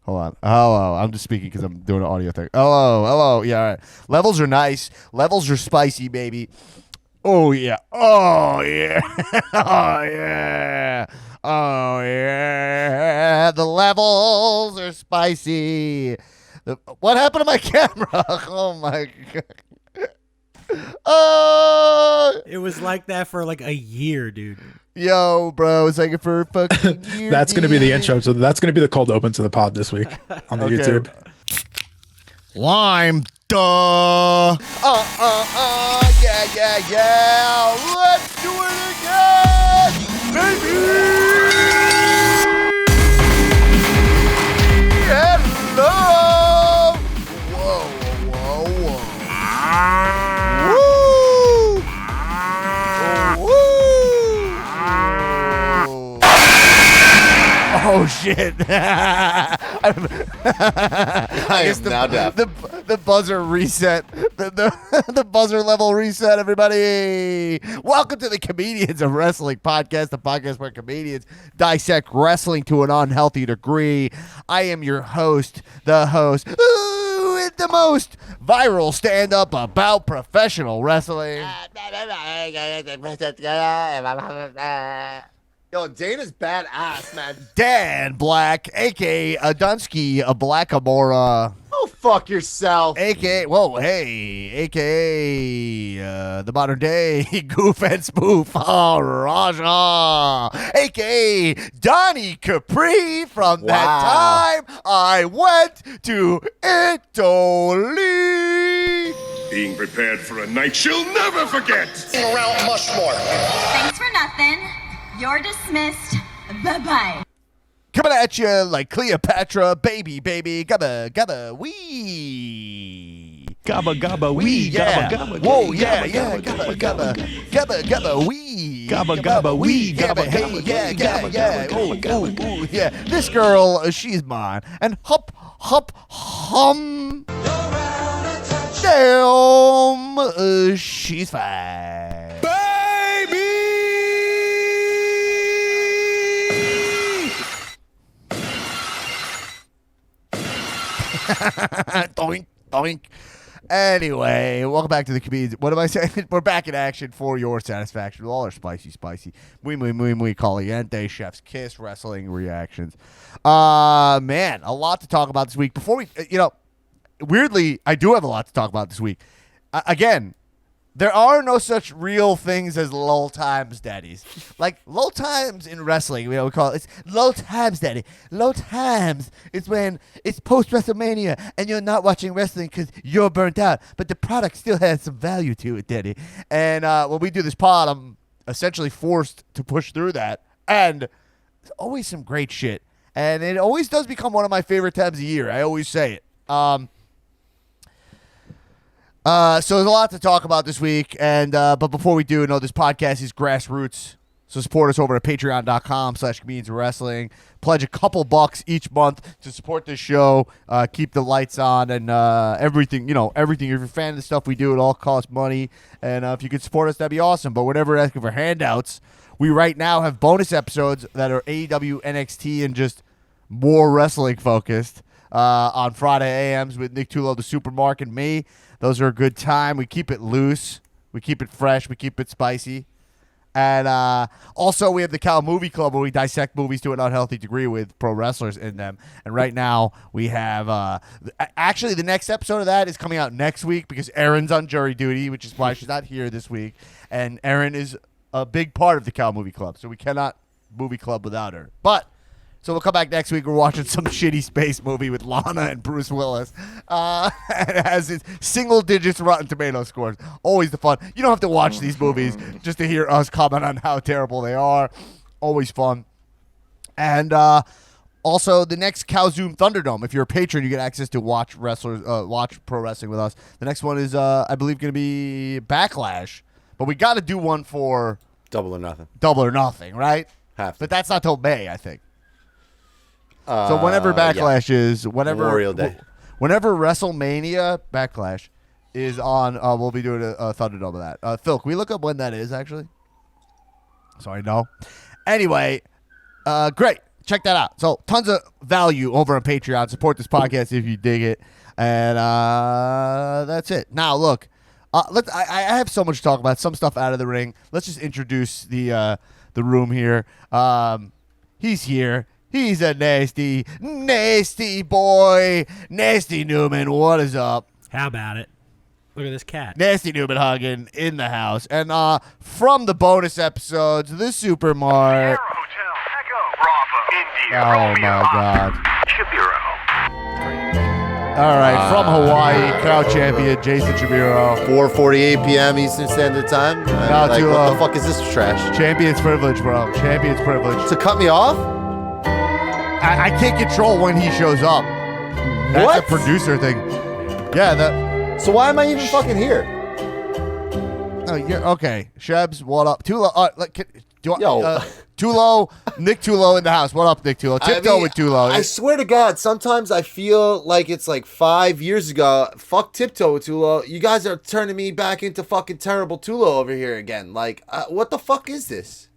Hold on. Hello. I'm just speaking because I'm doing an audio thing. Hello. Yeah, all right. Levels are nice. Levels are spicy, baby. Oh, yeah. Oh, yeah. Oh, yeah. Oh, yeah. The levels are spicy. What happened to my camera? Oh, my God. Oh. It was like that for like a year, dude. Yo, bro, it's like for a fucking year. That's going to be the intro. So that's going to be the cold open to the pod this week on the YouTube. Lime, duh. Yeah. Let's do it again, baby. Hello. Whoa. Oh shit! I am now deaf. The buzzer reset. The buzzer level reset. Everybody, welcome to the Comedians of Wrestling podcast, the podcast where comedians dissect wrestling to an unhealthy degree. I am your host, the most viral stand-up about professional wrestling. Yo, Dana's badass, man. Dan Black, a.k.a. Adunsky, a Blackamora. Oh, fuck yourself. A.k.a. the modern day goof and spoof, Raja. A.k.a. Donnie Capri from that time I went to Italy. Being prepared for a night she'll never forget. Around much more. Thanks for nothing. You're dismissed. Bye-bye. Coming at you like Cleopatra, baby, gabba, wee. Gabba, wee, Yeah. gabba, Whoa, yeah, gabba, wee. Gabba, wee, Gabba, hey, yeah. Ooh, yeah. This girl, she's mine. And hum. Damn, she's fine. Doink. Anyway, welcome back to the Comedians. What am I saying? We're back in action for your satisfaction with all our spicy, muy caliente, chef's kiss, wrestling reactions. Man, a lot to talk about this week. Before we, weirdly, I do have a lot to talk about this week. Again, there are no such real things as lull times, daddies. Like, lull times in wrestling, we call it. It's lull times, daddy. Lull times is when it's post-WrestleMania and you're not watching wrestling because you're burnt out, but the product still has some value to it, daddy. And when we do this pod, I'm essentially forced to push through that. And there's always some great shit. And it always does become one of my favorite times of the year. I always say it. So there's a lot to talk about this week, and but before we do, this podcast is grassroots, so support us over at patreon.com/comedians of wrestling. Pledge a couple bucks each month to support this show, keep the lights on, and everything. Everything. If you're a fan of the stuff we do, it all costs money, and if you could support us, that'd be awesome. But we're never asking for handouts. We right now have bonus episodes that are AEW, NXT, and just more wrestling focused on Friday AMs with Nick Tullo, the Supermark, and me. Those are a good time. We keep it loose. We keep it fresh. We keep it spicy. And also, we have the Cal Movie Club where we dissect movies to an unhealthy degree with pro wrestlers in them. And right now, we have actually, the next episode of that is coming out next week because Erin's on jury duty, which is why she's not here this week. And Erin is a big part of the Cal Movie Club, so we cannot movie club without her. But so we'll come back next week. We're watching some shitty space movie with Lana and Bruce Willis. And it has its single digits Rotten Tomato scores. Always the fun. You don't have to watch these movies just to hear us comment on how terrible they are. Always fun. And also, the next Kowzoom Thunderdome. If you're a patron, you get access to watch pro wrestling with us. The next one is, I believe, going to be Backlash. But we got to do one for Double or Nothing. Double or Nothing, right? But that's not till May, I think. So whenever Backlash is, Memorial Day. Whenever WrestleMania Backlash is on, we'll be doing a Thunderdome of that. Phil, can we look up when that is, actually? So I know. Anyway, great. check that out. So tons of value over on Patreon. Support this podcast if you dig it. And that's it. Now, look, I have so much to talk about. Some stuff out of the ring. Let's just introduce the room here. He's here. He's a nasty boy. Nasty Newman, what is up? How about it? Look at this cat. Nasty Newman hugging in the house. And from the bonus episodes, the Supermart. Hotel, Echo, Bravo, India, Oh, my God. Shabiro. All right, from Hawaii, crowd champion Jason Shabiro. 4:48 p.m. Eastern Standard Time. Now, Like, too what low. the fuck is this trash? Champion's privilege, bro. Champion's privilege. To cut me off? I can't control when he shows up. That's What? a producer thing. Yeah, So why am I even fucking here? oh, you're okay. Shebs, what up? Tullo, Yo. Tullo, Nick Tullo in the house. What up, Nick Tullo? Tiptoe with Tullo. I swear to God, sometimes I feel like it's like 5 years ago. Fuck Tiptoe with Tullo. You guys are turning me back into fucking terrible Tullo over here again. Like, what the fuck is this?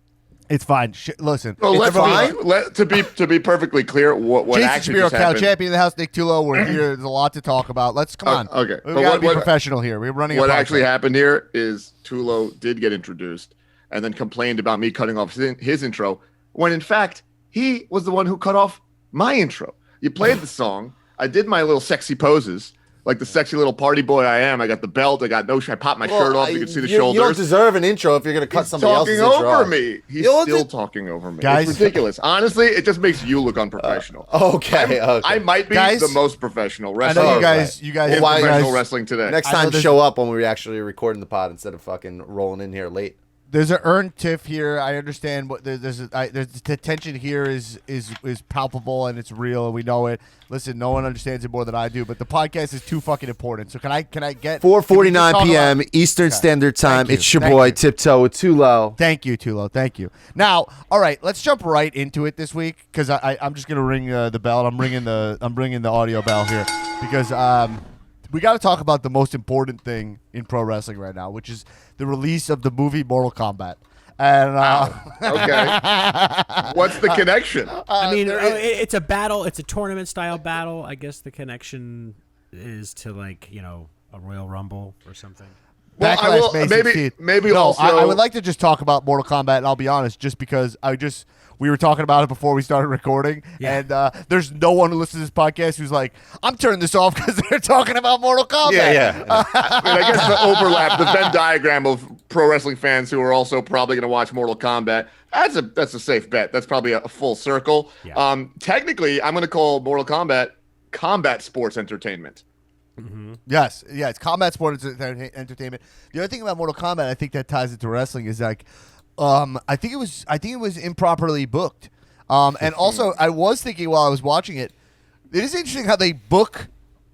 It's fine. Listen. Well, it's let's to be perfectly clear, what Jason actually Shabiro, just crowd happened. champion in the house. Nick Tullo, we're here. There's a lot to talk about. Let's come on. Okay. We But got to be what- professional here. We're running. What a podcast. actually happened here is Tullo did get introduced and then complained about me cutting off his intro, when in fact he was the one who cut off my intro. You played the song. I did my little sexy poses, like the sexy little party boy I am. I got the belt. I got I popped my shirt off. You can see the shoulders. You don't deserve an intro if you're gonna cut He's somebody else's talking intro over off. me. He's You know still what? talking over me. Guys- It's ridiculous. Honestly, it just makes you look unprofessional. Okay. I might be Guys, the most professional I wrestler know you Oh, guys. You guys. in why- professional guys wrestling today. Next I know time, this- show up when we're actually recording the pod instead of fucking rolling in here late. There's an earned tiff here. I understand what there's the tension here is palpable and it's real and we know it. Listen, no one understands it more than I do, but the podcast is too fucking important. So can I get 4:49 can we just talk p.m. Eastern Standard Time. Thank you. It's your Thank boy you. Tiptoe with Tullo. Thank you, Tullo. Thank you. Now, all right, let's jump right into it this week because I'm just gonna ring the bell. I'm ringing the audio bell here because we got to talk about the most important thing in pro wrestling right now, which is the release of the movie Mortal Kombat. And Okay. What's the connection? I mean, it's a battle. It's a tournament style battle. I guess the connection is to a Royal Rumble or something. Well, I Backlash will- Mace maybe- and T. maybe no, also- I would like to just talk about Mortal Kombat, and I'll be honest, just because we were talking about it before we started recording, Yeah. and there's no one who listens to this podcast who's like, I'm turning this off because they're talking about Mortal Kombat. Yeah. I mean, I guess the overlap, the Venn diagram of pro wrestling fans who are also probably going to watch Mortal Kombat. That's a safe bet. That's probably a full circle. Yeah. Technically, I'm going to call Mortal Kombat combat sports entertainment. Yes, it's combat sport entertainment. The other thing about Mortal Kombat, I think that ties into wrestling, is like, I think it was improperly booked. And also, I was thinking while I was watching it, it is interesting how they book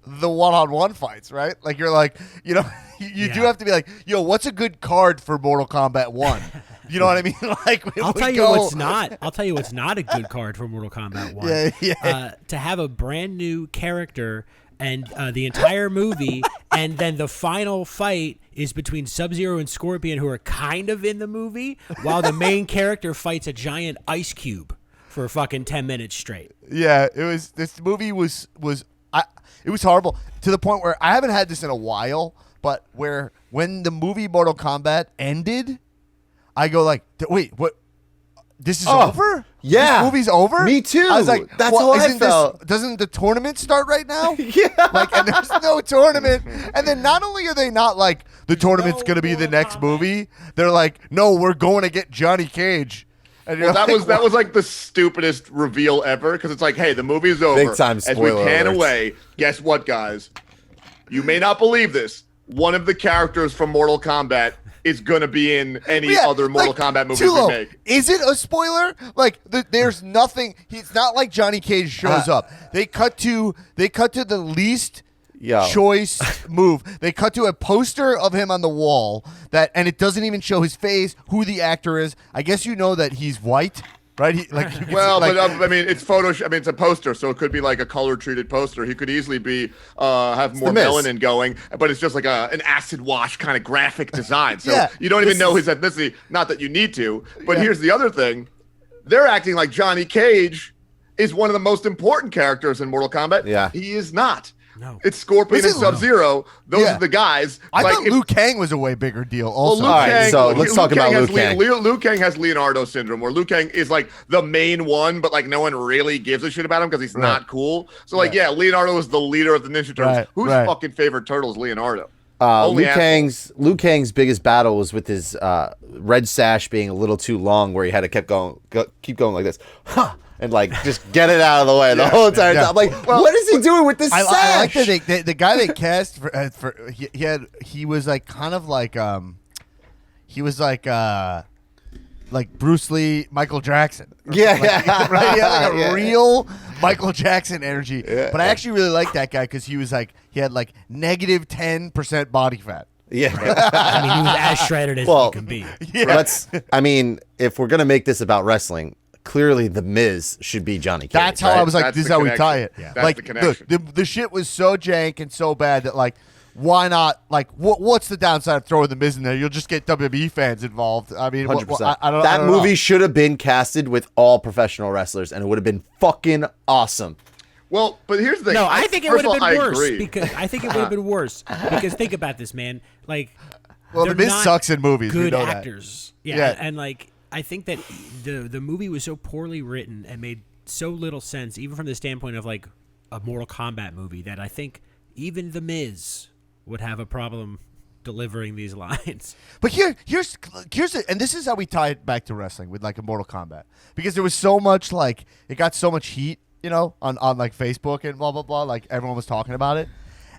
the one-on-one fights, right? Like you're like, you do have to be like, yo, what's a good card for Mortal Kombat 1? You know what I mean? Like, if I'll we tell you go- what's not. I'll tell you what's not a good card for Mortal Kombat 1. Yeah. To have a brand new character and the entire movie, and then the final fight is between Sub-Zero and Scorpion, who are kind of in the movie, while the main character fights a giant ice cube for fucking 10 minutes straight. Yeah, it was. This movie was it was horrible to the point where I haven't had this in a while. But when the movie Mortal Kombat ended, I go like, wait, what? This is over? yeah. This movie's over? Me too. I was like, That's well, how I isn't felt. Doesn't the tournament start right now? Yeah. Like, and there's no tournament. And then not only are they not like, the tournament's going to be the next movie, they're like, no, we're going to get Johnny Cage. And you're That like, was like the stupidest reveal ever, because it's like, hey, the movie's over. Big time As we spoiler pan alerts. away, guess what, guys? You may not believe this. One of the characters from Mortal Kombat is gonna be in any Yeah, other Mortal like, Kombat movies Tullo, we make. is it a spoiler? Like, there's nothing. It's not like Johnny Cage shows up. They cut to the least Yo. choice move. They cut to a poster of him on the wall and it doesn't even show his face, who the actor is. I guess you know that he's white, right? Well, but I mean, it's photo. I mean, it's a poster, so it could be like a color-treated poster. He could easily be have more The Miz. melanin going, but it's just like an acid wash kind of graphic design. So Yeah, you don't even know his ethnicity. Not that you need to. But here's the other thing: they're acting like Johnny Cage is one of the most important characters in Mortal Kombat. Yeah. He is not. No. It's Scorpion and Sub-Zero. Those Yeah. are the guys. I thought Liu Kang was a way bigger deal also. Well, All right, so let's talk about Liu Kang. Liu Kang has Leonardo syndrome, where Liu Kang is like the main one, but like no one really gives a shit about him because he's not cool. So like, yeah, Leonardo is the leader of the Ninja Turtles. Right, Whose right. fucking favorite turtle is Leonardo? Liu Kang's biggest battle was with his red sash being a little too long, where he had to keep going like this, and like just get it out of the way the whole entire time. I'm like, what is he doing with this sash? I like that the guy they cast he was like kind of like he was like Bruce Lee, Michael Jackson. Yeah, Right? He had like a real Michael Jackson energy. Yeah. But I actually really like that guy because he was like he had like negative 10% body fat. Yeah. I mean, he was as shredded as he can be. I mean, if we're gonna make this about wrestling, clearly the Miz should be Johnny Cage. That's how I was like, That's this is the how we connection. tie it. Yeah. Like That's the connection. the shit was so jank and so bad that like, why not? Like, what's the downside of throwing the Miz in there? You'll just get WWE fans involved. I mean, 100%. I don't. That know. movie should have been casted with all professional wrestlers, and it would have been fucking awesome. Well, but here's the thing. No, I think it First would of have all, been I worse agree. because I think it would have been worse because think about this, man. Like, Well, the they're Miz not sucks in movies. We Good know that. actors, yeah, Yeah. and like I think that the movie was so poorly written and made so little sense, even from the standpoint of like a Mortal Kombat movie, that I think even the Miz would have a problem delivering these lines. But here's it, and this is how we tie it back to wrestling with like a Mortal Kombat, because there was so much like it got so much heat, you know, on like Facebook and blah blah blah, like everyone was talking about it,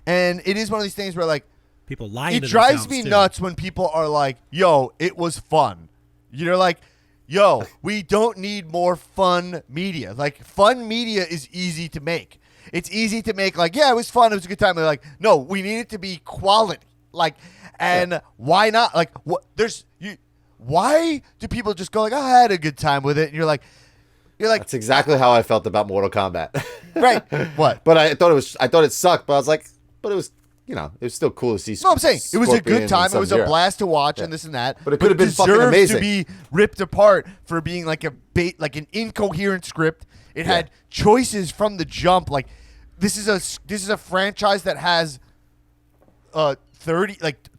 and it is one of these things where like People lying it to drives themselves, me too. nuts when people are like, "Yo, it was fun." You're like, "Yo, we don't need more fun media. Like fun media is easy to make. It's easy to make like, yeah, it was fun, it was a good time." They're like, "No, we need it to be quality." Like, and why not? Like, what? Why do people just go like, "Oh, I had a good time with it," and you're like, That's exactly how I felt about Mortal Kombat. right? What? But I thought it sucked. But I was like, but it was, you know, it was still cool to see. No, I'm saying it was a Scorpion good time. and It was a Sub-Zero. blast to watch, and this and that. But it could have been fucking deserves amazing. to be ripped apart for being like like an incoherent script. It had choices from the jump. Like this is a franchise that has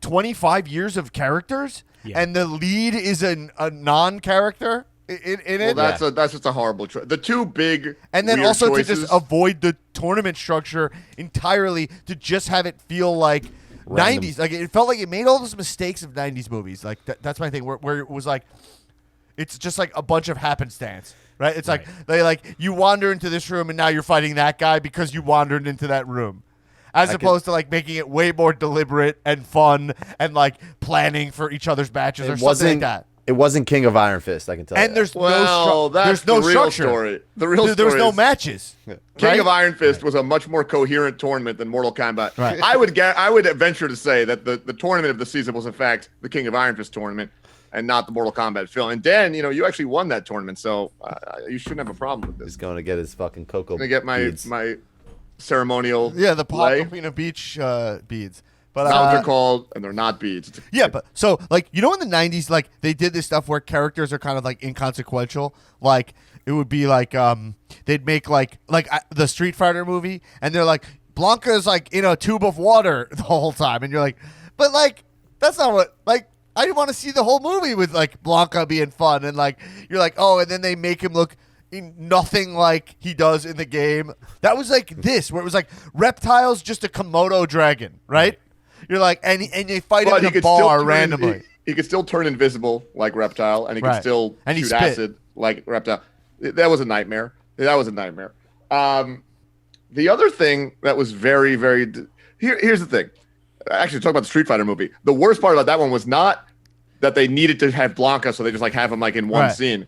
25 years of characters, and the lead is a non-character in it. Well, that's just a horrible choice. The two big And then weird also choices, to just avoid the tournament structure entirely, to just have it feel like Random. 90s. Like it felt like it made all those mistakes of 90s movies. Like that's my thing. Where it was like, it's just like a bunch of happenstance, right? It's like you wander into this room and now you're fighting that guy because you wandered into that room, as opposed to like making it way more deliberate and fun and like planning for each other's matches or something like that. It wasn't King of Iron Fist, I can tell you. And there's well, that's there's no the real structure. story. The real There story was no is matches. King right? of Iron Fist was a much more coherent tournament than Mortal Kombat. Right. I would venture to say that the tournament of the season was in fact the King of Iron Fist tournament and not the Mortal Kombat film. And Dan, you actually won that tournament, so you shouldn't have a problem with this. He's going to get his fucking cocoa. I'm gonna get beads. my ceremonial the lay. Papakina Beach beads. But That's what they're called, and they're not beads. yeah, but so like in the 90s, like they did this stuff where characters are kind of like inconsequential. Like it would be like they'd make like the Street Fighter movie, and they're like Blanca's like in a tube of water the whole time, and you're like, but like that's not what like. I didn't want to see the whole movie with like Blanca being fun, and like you're like, oh, and then they make him look nothing like he does in the game. That was like this, where it was like Reptile's just a Komodo dragon, right? You're like, and they fight But in a bar randomly. He could still turn invisible like Reptile, and he could Right. still And he shoot spit. acid like Reptile. That was a nightmare. The other thing that was very, very here's the thing. Actually, talk about the Street Fighter movie. The worst part about that one was not that they needed to have Blanca, so they just like have him like in one Right. scene.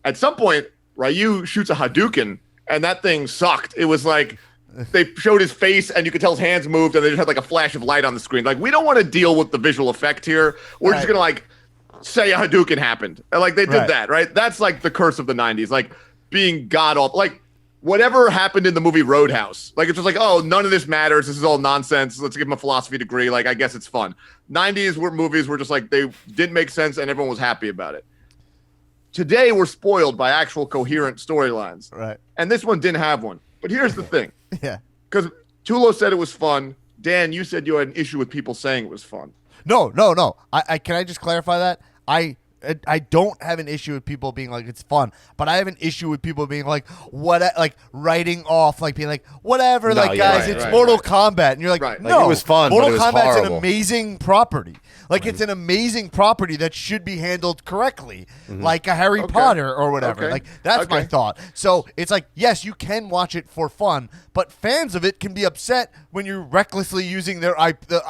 At some point, Ryu shoots a Hadouken, and that thing sucked. It was like they showed his face, and you could tell his hands moved, and they just had like a flash of light on the screen. Like, we don't want to deal with the visual effect here. We're just Right. gonna like say a Hadouken happened, and like they did Right. that, right? That's like the curse of the '90s, like being god awful. Like whatever happened in the movie Roadhouse, like it's just like, oh, none of this matters. This is all nonsense. Let's give him a philosophy degree. Like, I guess it's fun. '90s movies were just like they didn't make sense, and everyone was happy about it. today we're spoiled by actual coherent storylines. Right. And this one didn't have one. But here's the thing. Yeah. Because Tullo said it was fun. Dan, you said you had an issue with people saying it was fun. No. I can I just clarify that? I don't have an issue with people being like it's fun, but I have an issue with people being like what, like writing off, like being like whatever, No, like yeah, guys, right, it's right, Mortal right. Kombat, and you're like, Right. no, Like, it was fun, but Mortal it was Kombat's horrible. an amazing property. Like it's an amazing property that should be handled correctly, like a Harry Potter or whatever. Okay. Like that's my Okay. thought. So it's like, yes, you can watch it for fun, but fans of it can be upset when you're recklessly using the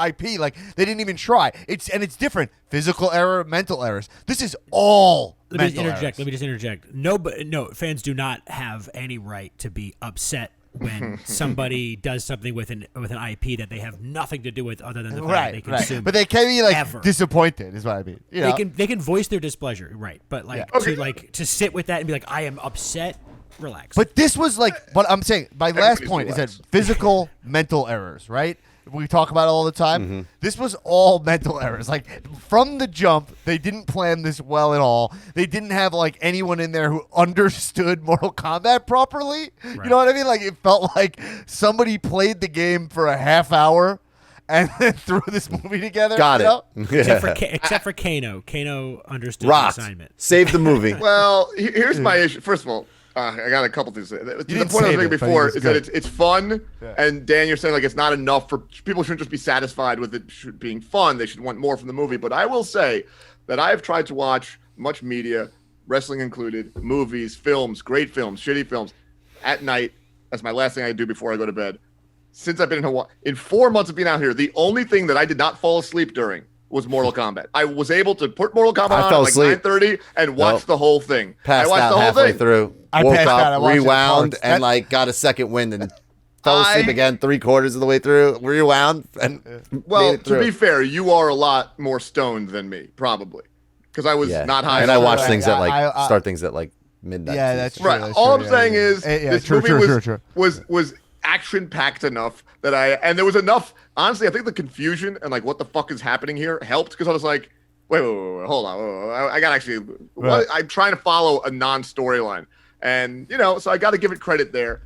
IP. Like they didn't even try. It's different. Physical error, mental errors. This is all Let me mental interject. errors. Let me just interject. No, fans do not have any right to be upset when somebody does something with an IP that they have nothing to do with other than the fact that they Right, consume. right. But they can be like ever. disappointed, is what I mean. You know? They can voice their displeasure, right? But like to sit with that and be like, I am upset. Relax. But this was like, what I'm saying, my last Everybody's point is that relaxed. physical mental errors, right? We talk about it all the time. This was all mental errors. Like from the jump, they didn't plan this well at all. They didn't have like anyone in there who understood Mortal Kombat properly. You know what I mean? Like it felt like somebody played the game for a half hour and then threw this movie together. Got you know? it. except for Kano. Kano understood Rocked. the assignment. Save the movie. Well, here's my issue. First of all, I got a couple things to say. The didn't point I was save making it, but before it was is that good. it's fun, and Dan, you're saying like it's not enough for people shouldn't just be satisfied with it being fun. They should want more from the movie. But I will say that I have tried to watch much media, wrestling included, movies, films, great films, shitty films, at night. That's my last thing I do before I go to bed. Since I've been in Hawaii, in 4 months of being out here, the only thing that I did not fall asleep during was Mortal Kombat. I was able to put Mortal Kombat on fell at like asleep. 9:30 and watch Nope. the whole thing. Passed I watched out the whole halfway thing. through. I Woke passed out. I up, watched it in rewound, parts. and That- like got a second wind and fell asleep I- again 3/4 of the way through. Rewound and Well, made it to through. be fair, you are a lot more stoned than me, probably, because I was yeah. not high. And I enough. watch Right. things at like I- start things at like midnight. Yeah, too, that's so- true. Right. that's All true, I'm yeah, saying yeah. is Yeah, this true, movie true, true. was action packed enough that and there was enough. Honestly, I think the confusion and like what the fuck is happening here helped because I was like, wait, hold on, I got actually. Right. I'm trying to follow a non-storyline, and so I got to give it credit there,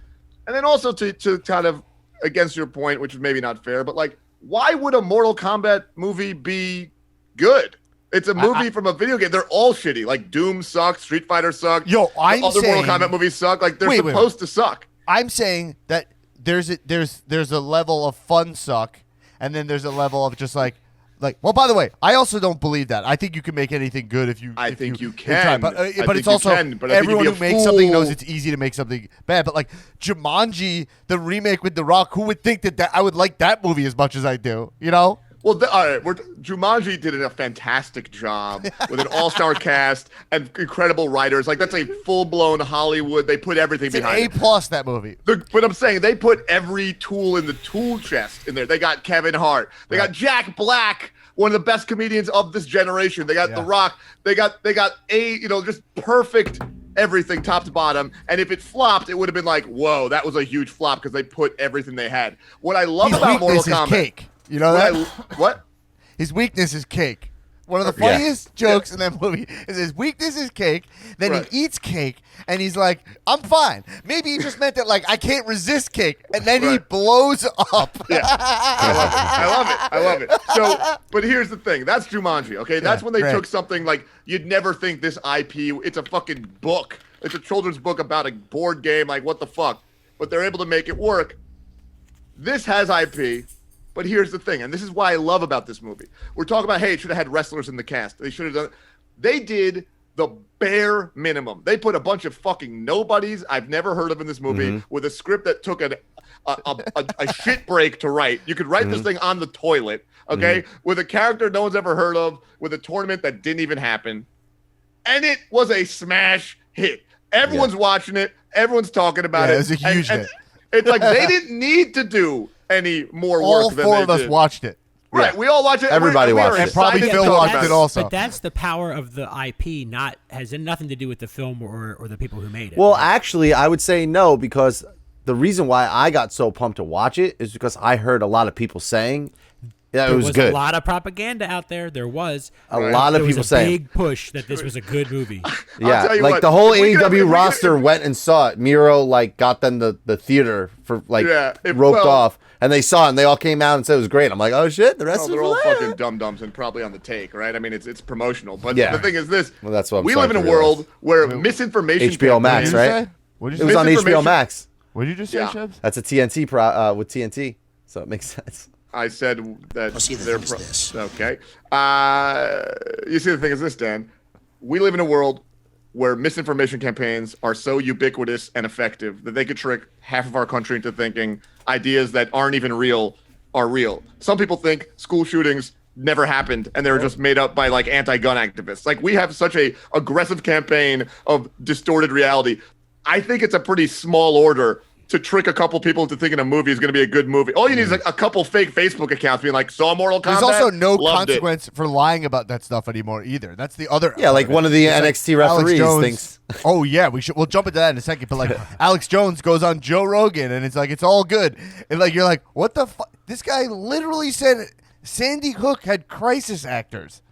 and then also to kind of against your point, which is maybe not fair, but like, why would a Mortal Kombat movie be good? It's a movie from a video game. They're all shitty. Like Doom sucks, Street Fighter sucks. Yo, I'm other saying- Mortal Kombat movies suck. Like they're Wait, wait, supposed to suck. I'm saying that there's a level of fun suck, and then there's a level of just like. Well, by the way, I also don't believe that. I think you can make anything good if you. I if think you try. can. But I it's think you also can, but I think you'd everyone be who a makes something knows fool. it's easy to make something bad. But like Jumanji, the remake with The Rock, who would think that I would like that movie as much as I do? You know. Well, all right. Jumanji did a fantastic job with an all-star cast and incredible writers. Like that's a full-blown Hollywood. They put everything It's an behind A it. plus that movie. But I'm saying they put every tool in the tool chest in there. They got Kevin Hart. They got Jack Black, one of the best comedians of this generation. They got The Rock. They got just perfect everything top to bottom. And if it flopped, it would have been like, whoa, that was a huge flop because they put everything they had. What I love His about Mortal weakness is Kombat. cake. You know that? What? His weakness is cake. One of the Yeah. funniest jokes in that movie is his weakness is cake. Then Right. he eats cake, and he's like, "I'm fine." Maybe he just meant that like I can't resist cake, and then he Right. blows up. Yeah, I love it. So, but here's the thing. That's Jumanji, okay? That's when they right. took something like you'd never think this IP. It's a fucking book. It's a children's book about a board game. Like what the fuck? But they're able to make it work. This has IP. But here's the thing, and this is why I love about this movie. We're talking about, hey, it should have had wrestlers in the cast. They should have done. They did the bare minimum. They put a bunch of fucking nobodies I've never heard of in this movie with a script that took a shit break to write. You could write this thing on the toilet, okay? With a character no one's ever heard of, with a tournament that didn't even happen, and it was a smash hit. Everyone's watching it. Everyone's talking about Yeah, it. it was a huge and hit. It's like they didn't need to do any more All work than four they of us did. watched it. Right, we all watch it. Everybody we are watched it. And probably excited Phil to talk watched about it also. But that's the power of the IP. Has nothing to do with the film or the people who made it. Well, actually, I would say no because the reason why I got so pumped to watch it is because I heard a lot of people saying Yeah, it There was was good. a lot of propaganda out there. There was A lot of There was people a saying, big push that this was a good movie. yeah, tell you like what, the whole if we could have- AEW if we could- roster went and saw it. Miro like got them the theater for like roped off, and they saw it, and they all came out and said it was great. I'm like, oh shit, the rest of they're them all were fucking dum-dums and probably on the take, right? I mean, it's promotional. But Yeah. the thing is this. Well, that's what I'm we live starting in a to realize. world where misinformation HBO Max, campaigns- right? What did It you was say? on HBO Misinformation- Max. What did you just say, Yeah. Shebs? That's a TNT with TNT, so it makes sense. I said that Well, see, the they're thing is this. okay. You see, the thing is this, Dan. We live in a world where misinformation campaigns are so ubiquitous and effective that they could trick half of our country into thinking ideas that aren't even real are real. Some people think school shootings never happened and they were just made up by like anti-gun activists. Like we have such a aggressive campaign of distorted reality. I think it's a pretty small order to trick a couple people into thinking a movie is going to be a good movie. All you need is like a couple fake Facebook accounts being like, saw Mortal Kombat. There's also no loved it." consequence for lying about that stuff anymore either. That's the other. Yeah, like part one of the It's like NXT Alex referees Jones- thinks. Oh yeah, we'll jump into that in a second. But like Alex Jones goes on Joe Rogan and it's like it's all good, and like you're like, what the fuck? This guy literally said Sandy Hook had crisis actors.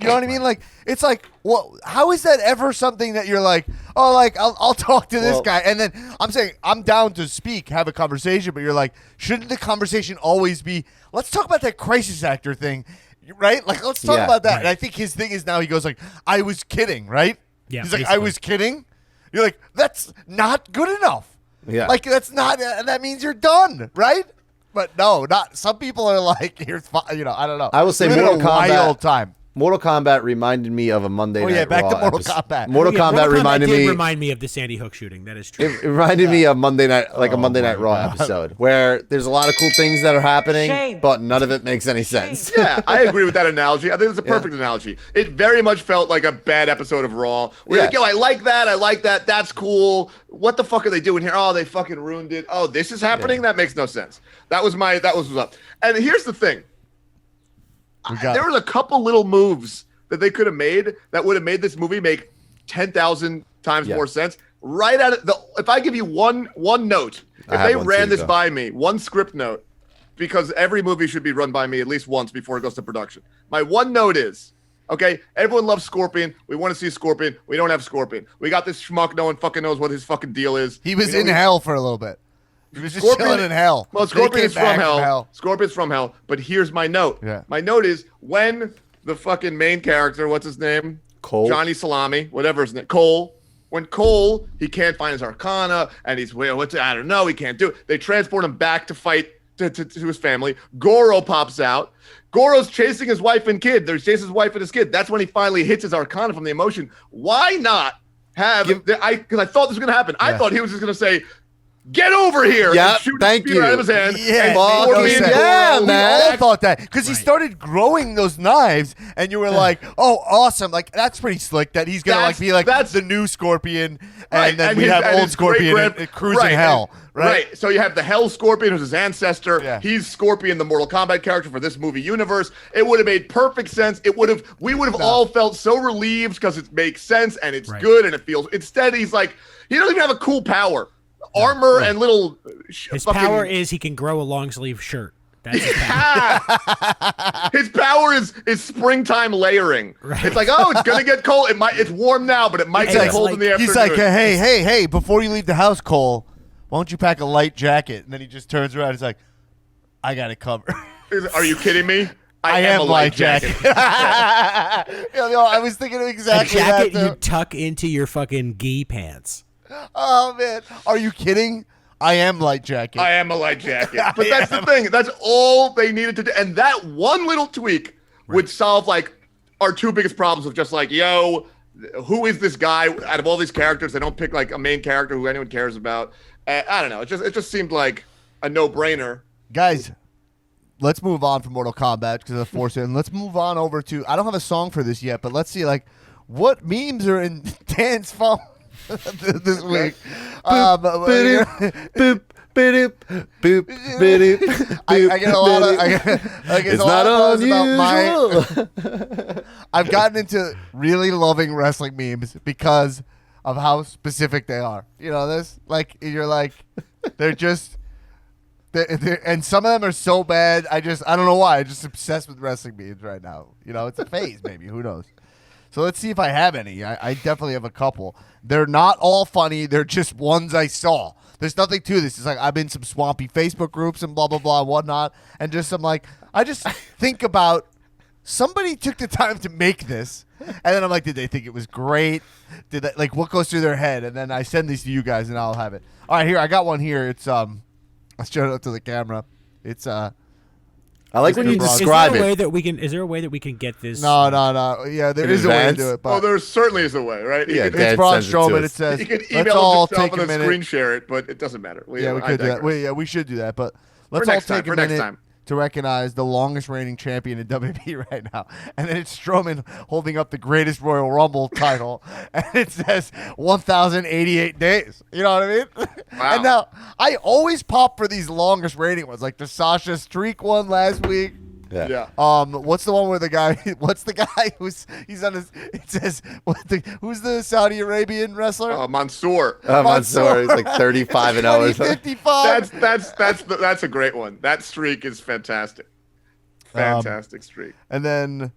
You know what I mean? Like it's like, well, how is that ever something that you're like, oh, like I'll talk to this Well- guy, and then I'm saying I'm down to speak, have a conversation, but you're like, shouldn't the conversation always be, let's talk about that crisis actor thing, right? Like let's talk Yeah. about that. Right. And I think his thing is now he goes like, I was kidding, right? Yeah, He's like, I basically. was kidding. You're like, that's not good enough. Yeah. Like that's not. That means you're done, right? But no, not. Some people are like, here's, you know, I don't know. I will say We live in Mortal a Kombat- wild time. Mortal Kombat reminded me of a Monday Oh, Night yeah, back Raw to Mortal episode. Kombat. Mortal Yeah, Kombat reminded did me. remind me of the Sandy Hook shooting. That is true. It reminded me of Monday Night, like a Monday my Night Raw God. episode, where there's a lot of cool things that are happening, but none of it makes any sense. Yeah, I agree with that analogy. I think it's a perfect analogy. It very much felt like a bad episode of Raw. We're like, Yeah. yo, I like that. That's cool. What the fuck are they doing here? Oh, they fucking ruined it. Oh, this is happening? That makes no sense. That was what's up. And here's the thing. There was a couple little moves that they could have made that would have made this movie make 10,000 times Yeah. more sense. Right out of the, if I give you one note, I if have they one ran too, this go. by me, one script note, because every movie should be run by me at least once before it goes to production. My one note is, okay, everyone loves Scorpion. We want to see Scorpion. We don't have Scorpion. We got this schmuck. No one fucking knows what his fucking deal is. He was We don't in need- hell for a little bit. He was just chilling in hell. Well, Then he Scorpion's came back from hell. Scorpion's from hell. But here's my note. Yeah. My note is when the fucking main character, what's his name? Cole? Johnny Salami, whatever his name. Cole. When Cole, he can't find his Arcana, and he's, well, I don't know, he can't do it. They transport him back to fight to his family. Goro pops out. Goro's chasing his wife and kid. There's chasing his wife and his kid. That's when he finally hits his Arcana from the emotion. Why not have, because I thought this was going to happen. I thought he was just going to say, get over here. Yep, and shoot thank the spear you. out of his hand. Yeah, and fuck Scorpion no sense. Yeah, Goro, man. We all thought that because he started growing those knives, and you were like, "Oh, awesome! Like that's pretty slick." That he's gonna That's- be like that's- the new Scorpion, Right, and then we his- have and old his Scorpion great-grand- cruising right, hell, and- right? So you have the Hell Scorpion, who's his ancestor. Yeah. He's Scorpion, the Mortal Kombat character for this movie universe. It would have made perfect sense. We would have all felt so relieved because it makes sense and it's Right. good and it feels. Instead, he's like, he doesn't even have a cool power. Armor and little. His fucking- power is he can grow a long sleeve shirt. That's his power. His power is springtime layering. Right. It's like, oh, it's gonna get cold. It's warm now, but it might It's get like- cold in the afternoon. He's like, hey, before you leave the house, Cole, why don't you pack a light jacket? And then he just turns around. He's like, I got it covered. Are you kidding me? I am a light jacket. I was thinking of A exactly jacket that. you tuck into your fucking gi pants. Oh man, are you kidding? I am light jacket. I am a light jacket. But that's the thing. That's all they needed to do. And that one little tweak would solve like our two biggest problems of just like, yo, who is this guy out of all these characters? They don't pick like a main character who anyone cares about. I don't know. It just seemed like a no-brainer. Guys, let's move on from Mortal Kombat because of the Force, and let's move on over to. I don't have a song for this yet, but let's see what memes are in Dan's phone this week. Boop, boop, boop, boop, I get a lot of. I get It's a lot not of buzz about my. unusual. I've gotten into really loving wrestling memes because of how specific they are. You know this? Like you're like, they're just And some of them are so bad. I don't know why. I'm just obsessed with wrestling memes right now. It's a phase, maybe. Who knows? So let's see if I have any. I definitely have a couple. They're not all funny. They're just ones I saw. There's nothing to this. It's like I'm in some swampy Facebook groups and blah, blah, blah, and whatnot. And just I just think about somebody took the time to make this. And then I'm like, did they think it was great? Did they, what goes through their head? And then I send these to you guys and I'll have it. All right, here. I got one here. It's Let's show it up to the camera. It's I like when you Is describe there a way it. that we can? Is there a way that we can get this? No. Yeah, there is a way to do it. But there certainly is a way, right? Yeah, it's Braun Strowman. It says you can let's email all it yourself take a and then minute. screen share it, but it doesn't matter. Yeah, we could do that. We should do that. But let's all take a minute to recognize the longest reigning champion in WWE right now. And then it's Strowman holding up the greatest Royal Rumble title. And it says 1,088 days. You know what I mean? Wow. And now, I always pop for these longest reigning ones, like the Sasha Streak one last week. Yeah. What's the one where the guy? What's the guy he's on his? It says who's the Saudi Arabian wrestler? Mansoor. Mansoor is like 35-0. 55. That's a great one. That streak is fantastic. Fantastic streak. And then,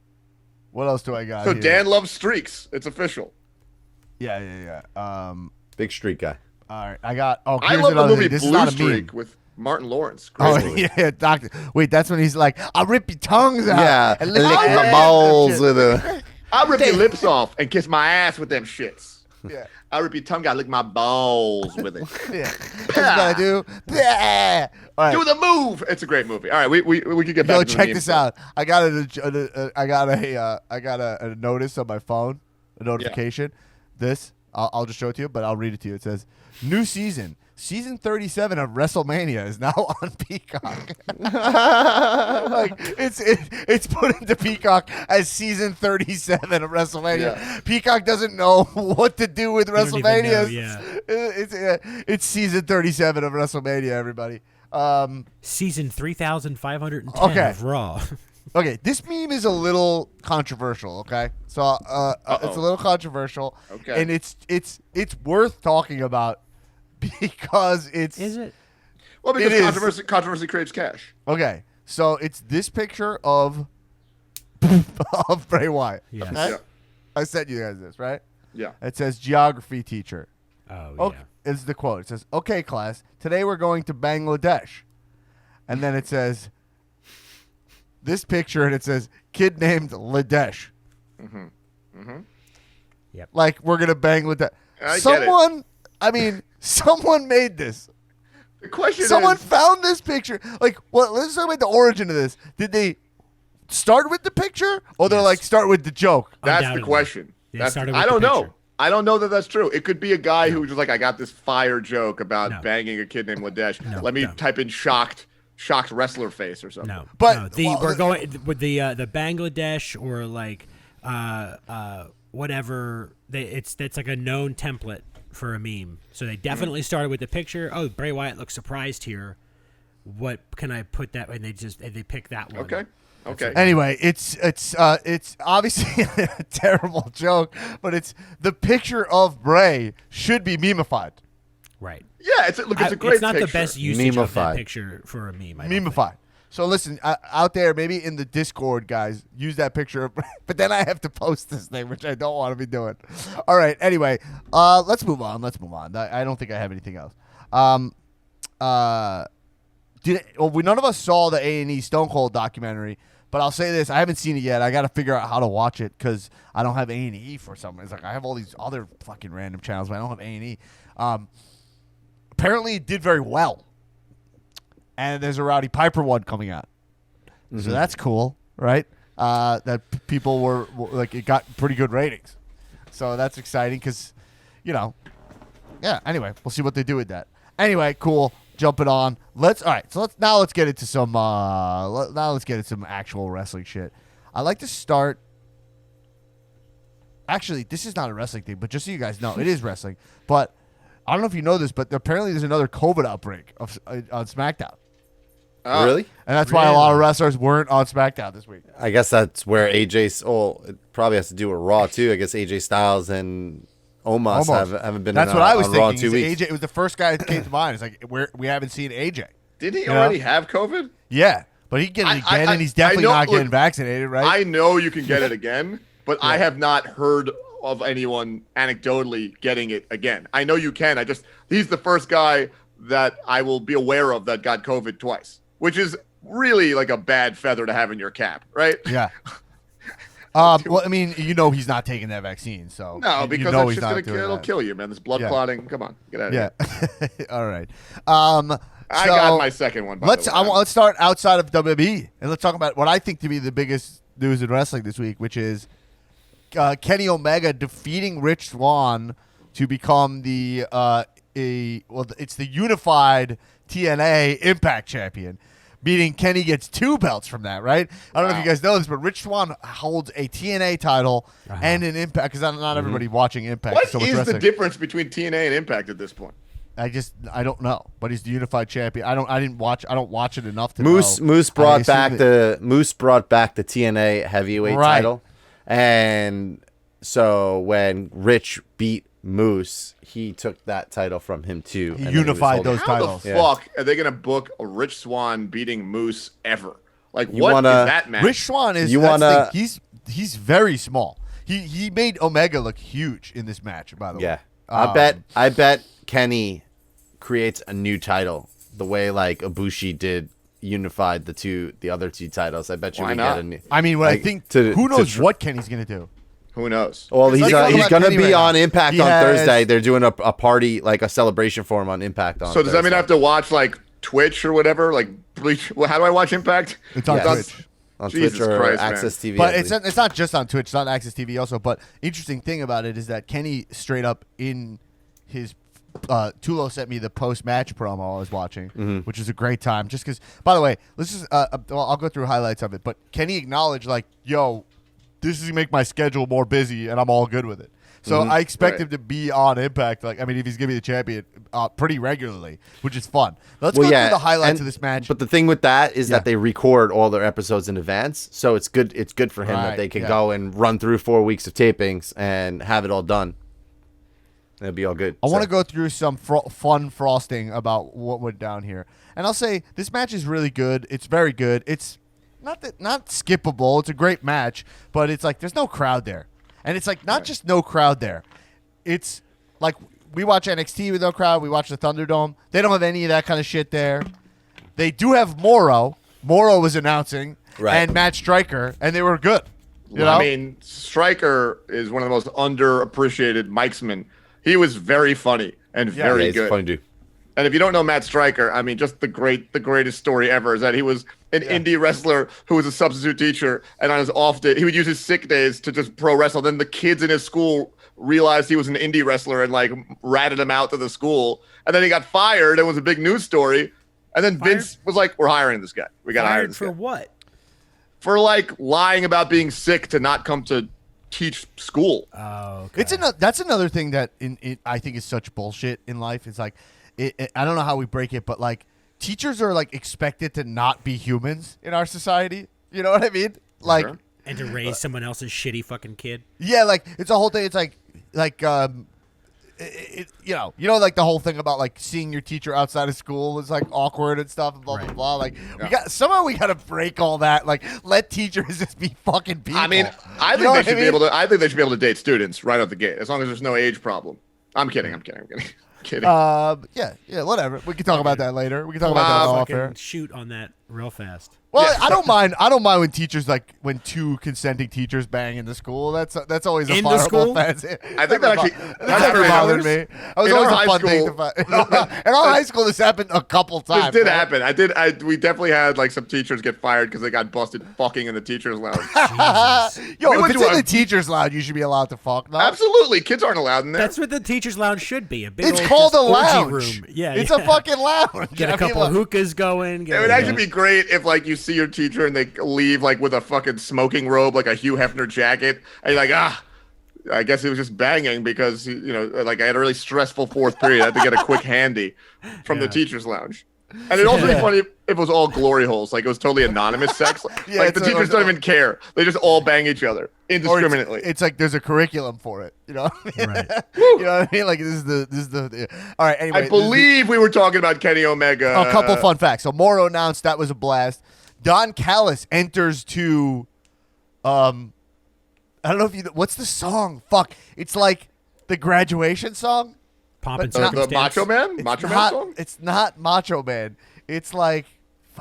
what else do I got? So here? Dan loves streaks. It's official. Yeah. Big streak guy. All right, I got. Oh, I here's love the another movie thing. This is Blue not a Streak meme. with Martin Lawrence. Great Oh movie. yeah, doctor. Wait, that's when he's like, "I'll rip your tongues out." Yeah, and lick your my hands balls and with a. I'll rip your lips off and kiss my ass with them shits. shit. Yeah, I'll rip your tongue out, lick my balls with it. yeah. That's what I do. Yeah. All right. Do the move. It's a great movie. All right, we could get back Yo, to the check meme this stuff. out. I got a notice on my phone, a notification. This I'll just show it to you, but I'll read it to you. It says, "New season, season 37 of WrestleMania is now on Peacock." Like it's put into Peacock as season 37 of WrestleMania. Yeah. Peacock doesn't know what to do with They don't even know, WrestleMania. yeah. It's season 37 of WrestleMania. Everybody. Season 3,510 Okay. of Raw. Okay, this meme is a little controversial. Okay, so it's a little controversial. Okay. and it's worth talking about because it's Is it? Well, It because is. controversy creates cash. okay. So it's this picture of Bray Wyatt. Yes. Okay? Yeah. I sent you guys this, right? Yeah. It says geography teacher. Oh, Okay, yeah. it's the quote. It says, "Okay, class, today we're going to Bangladesh," and then it says this picture, and it says kid named Ladesh. Yep. Like we're gonna Bangladesh. I get Someone, I mean, someone made this. The question Someone is, found this picture. Like, well, let's talk about the origin of this. Did they start with the picture, or they're Yes. like start with the joke? that's the Undoubtedly. question. They started with I the don't know. picture. I don't know that that's true. It could be a guy who was just like, I got this fire joke about No. banging a kid named Ladesh. No, Let me no. type in shocked wrestler face or something. No, But- no, well, we're going with the Bangladesh or like whatever. That's like a known template for a meme. So they definitely started with the picture. Oh, Bray Wyatt looks surprised here. What can I put that? And they pick that one. Okay. Anyway, it's obviously a terrible joke, but it's the picture of Bray should be memeified. Right. Yeah, it's a great It's not picture. the best usage of that Memeified. picture for a meme. I don't think. Memeified. So listen, out there, maybe in the Discord, guys, use that picture. Of, but then I have to post this thing, which I don't want to be doing. All right. Anyway, let's move on. I don't think I have anything else. None of us saw the A&E Stone Cold documentary, but I'll say this: I haven't seen it yet. I got to figure out how to watch it because I don't have A&E for some reason. It's like I have all these other fucking random channels, but I don't have A&E. Apparently, it did very well. And there's a Rowdy Piper one coming out. So that's cool, right? That people were like, it got pretty good ratings. So that's exciting because, yeah, anyway, we'll see what they do with that. Anyway, cool. Jumping on. Let's get into some actual wrestling shit. I like to start. Actually, this is not a wrestling thing, but just so you guys know, it is wrestling. But I don't know if you know this, but apparently there's another COVID outbreak on SmackDown. Really? And that's why a lot of wrestlers weren't on SmackDown this week. I guess that's where AJ. Oh, it probably has to do with Raw too. I guess AJ Styles and Omos haven't been. That's in, what I was on Raw thinking. in 2 weeks. AJ, it was the first guy that came to mind. It's like we haven't seen AJ. Did he You already know? have COVID? Yeah, but he can get it again, and he's definitely know- not getting look, vaccinated, right? I know you can get it again, but I have not heard of anyone anecdotally getting it again. I know you can. He's the first guy that I will be aware of that got COVID twice, which is really like a bad feather to have in your cap, right? Yeah. Well, I mean, he's not taking that vaccine, so No, because you know it's he's just not doing it'll that. kill you, man. This blood clotting. Come on, get out of Yeah. here. All right. I got my second one. Let's start outside of WWE and let's talk about what I think to be the biggest news in wrestling this week, which is Kenny Omega defeating Rich Swann to become it's the unified TNA Impact champion. Meaning Kenny gets 2 belts from that, right? I don't know if you guys know this, but Rich Swann holds a TNA title and an Impact, because not everybody watching Impact. What so much is the wrestling. difference between TNA and Impact at this point? I don't know, but he's the unified champion. I don't watch it enough to Moose know. Moose I brought assume back Moose brought back the TNA heavyweight Right. title, and so when Rich beat Moose, he took that title from him too. He and then was unified holding- those How titles. the fuck are they gonna book a Rich Swann beating Moose ever? Like, You what is wanna- that match? Rich Swann is. You that's the wanna- thing. He's very small. He made Omega look huge in this match. By the way, Yeah, Um, I bet Kenny creates a new title the way like Ibushi did, unified the other two titles. I bet you Why we not? get a new. I mean, what I like, think. to- Who to knows tr- what Kenny's gonna do? Who knows? Well, Let's he's talk about gonna Kenny be right on now. Impact He on has- Thursday. They're doing a party, like a celebration for him on Impact on. So does that mean I have Thursday. to watch like Twitch or whatever? Like, well, how do I watch Impact? It's on Yes. Twitch. on Jesus Twitch or Christ, man. Access TV? But I it's believe. not just on Twitch. It's on Access TV also. But interesting thing about it is that Kenny straight up in his Tullo sent me the post match promo I was watching, which was a great time. Just because, by the way, let's just I'll go through highlights of it. But Kenny acknowledged like, "Yo, this is gonna make my schedule more busy, and I'm all good with it." So I expect Right. him to be on Impact. Like, I mean, if he's gonna be the champion, pretty regularly, which is fun. Let's go through the highlights and- of this match. But the thing with that is Yeah. that they record all their episodes in advance, so it's good. It's good for him Right, that they can yeah. go and run through 4 weeks of tapings and have it all done. It'll be all good. I want to go through some fun frosting about what went down here, and I'll say this match is really good. It's very good. It's not skippable. It's a great match, but it's like there's no crowd there, and it's like not just no crowd there. It's like we watch NXT with no crowd. We watch the Thunderdome. They don't have any of that kind of shit there. They do have Moro. Moro was announcing, Right. and Matt Striker, and they were good. You know? I mean, Stryker is one of the most underappreciated micsmen. He was very funny and very he's a good. funny dude. And if you don't know Matt Stryker, I mean, just the greatest story ever is that he was an indie wrestler who was a substitute teacher, and on his off day, he would use his sick days to just pro wrestle. Then the kids in his school realized he was an indie wrestler and like ratted him out to the school. And then he got fired. It was a big news story. And then Vince was like, "We're hiring this guy. We got to hire Fired this for guy what? for like lying about being sick to not come to teach school." Oh, okay. That's another thing that I think is such bullshit in life. It's like I don't know how we break it, but like teachers are like expected to not be humans in our society. You know what I mean? Like, Sure. And to raise someone else's shitty fucking kid. yeah, like it's a whole thing. It's like like the whole thing about like seeing your teacher outside of school is like awkward and stuff and blah blah blah. Like we gotta break all that. Like let teachers just be fucking people. I mean, I You think know they what should I be able mean? to. I think they should be able to date students right out the gate, as long as there's no age problem. I'm kidding. Kidding. Yeah, whatever. We can talk about that later. We can talk about that off Fucking air. shoot on that real fast. Well, I don't mind. I don't mind when teachers when two consenting teachers bang in the school. That's always a In the fireable school? offense. I think that actually That's never bothered me. It was In always our a high fun thing to school- find. In our high school, this happened a couple This times. did right? happen. We definitely had like some teachers get fired because they got busted fucking in the teachers' lounge. Yo, We if went it's to in a- the teachers' lounge, you should be allowed to fuck. No? Absolutely, kids aren't allowed in there. That's what the teacher's lounge should be. A big It's old called just a orgy lounge. room. Yeah, it's yeah. a fucking lounge. Get I a mean, couple look, hookahs going. It would actually be great if, like, you see your teacher and they leave, like, with a fucking smoking robe, like a Hugh Hefner jacket, and you're like, I guess it was just banging because, like, I had a really stressful fourth period. I had to get a quick handy from the teacher's lounge. And it'd also be funny if it was all glory holes, like it was totally anonymous sex. Yeah, Like the teachers don't even care; they just all bang each other Or indiscriminately. it's like there's a curriculum for it. You know what I mean? Right. You know what I mean? Like this is the all right. Anyway, I believe we were talking about Kenny Omega. a couple fun facts. So Morrow announced that was a blast. Don Callis enters to, I don't know if you. What's the song? Fuck! It's like the graduation song. Pomp and The circumstance. Macho Man, It's Macho Man not. song. It's not Macho Man. It's like.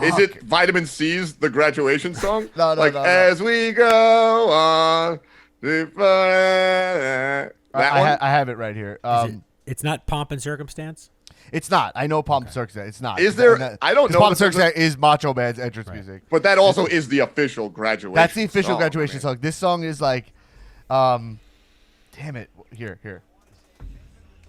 Is fuck. it Vitamin C's the graduation song? No, like no. as we go on. That one. I have it right here. It's not pomp and circumstance. It's not. I know Pomp and Circumstance. It's not. Is there- And I don't 'cause know Pomp and if there's a- Circumstance is Macho Man's entrance music. But that also is the official graduation. That's the official song, graduation man. song. This song is like, damn it. Here.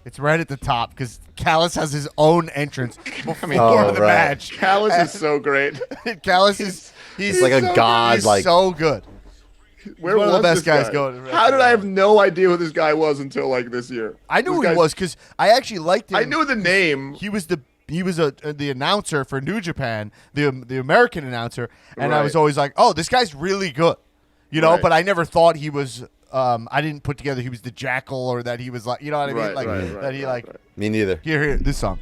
It's right at the top because Callis has his own entrance before Oh, the right. match. Callis is so great. Callis is he's like a so god, Good. He's like- so good. Where one of the was best this guys guy? going. How did I have no idea who this guy was until like this year? I knew This who he guy's- was because I actually liked him. I knew the name. He was the announcer for New Japan, the American announcer, and I Right. was always like, oh, this guy's really good, you know. Right. But I never thought he was. I didn't put together he was the Jackal or that he was like, you know what I mean, Right, like right, that he like. Me neither. Here, this song.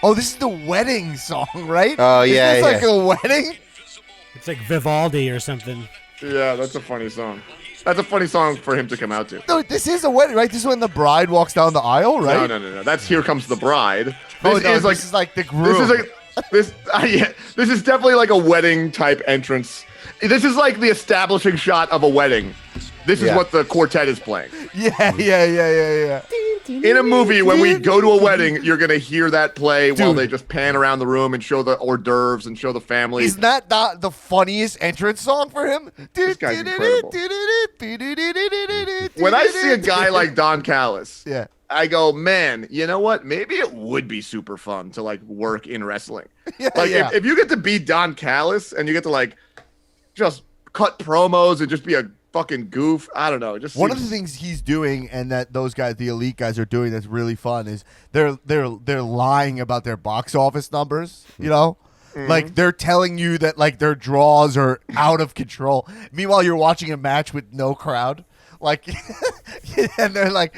Oh, this is the wedding song, right? Oh, Is yeah, this like yeah. a wedding? It's like Vivaldi or something. Yeah, that's a funny song. That's a funny song for him to come out to. No, this is a wedding, right? This is when the bride walks down the aisle, right? No. That's Here Comes the Bride. This Oh, no, is like the groom. this is like this is definitely like a wedding type entrance. This is like the establishing shot of a wedding. This is Yeah. what the quartet is playing. Yeah. In a movie, when we go to a wedding, you're gonna hear that play while Dude. they just pan around the room and show the hors d'oeuvres and show the family. Isn't that not the funniest entrance song for him? This guy's incredible. When I see a guy like Don Callis, Yeah. I go, man, you know what? Maybe it would be super fun to like work in wrestling. Yeah, Like yeah. if you get to be Don Callis and you get to like just cut promos and just be a fucking goof, I don't know. It just One of the seems- things he's doing, and that those guys, the elite guys, are doing that's really fun is they're lying about their box office numbers. You know, like they're telling you that like their draws are out of control. Meanwhile, you're watching a match with no crowd. Like, and they're like,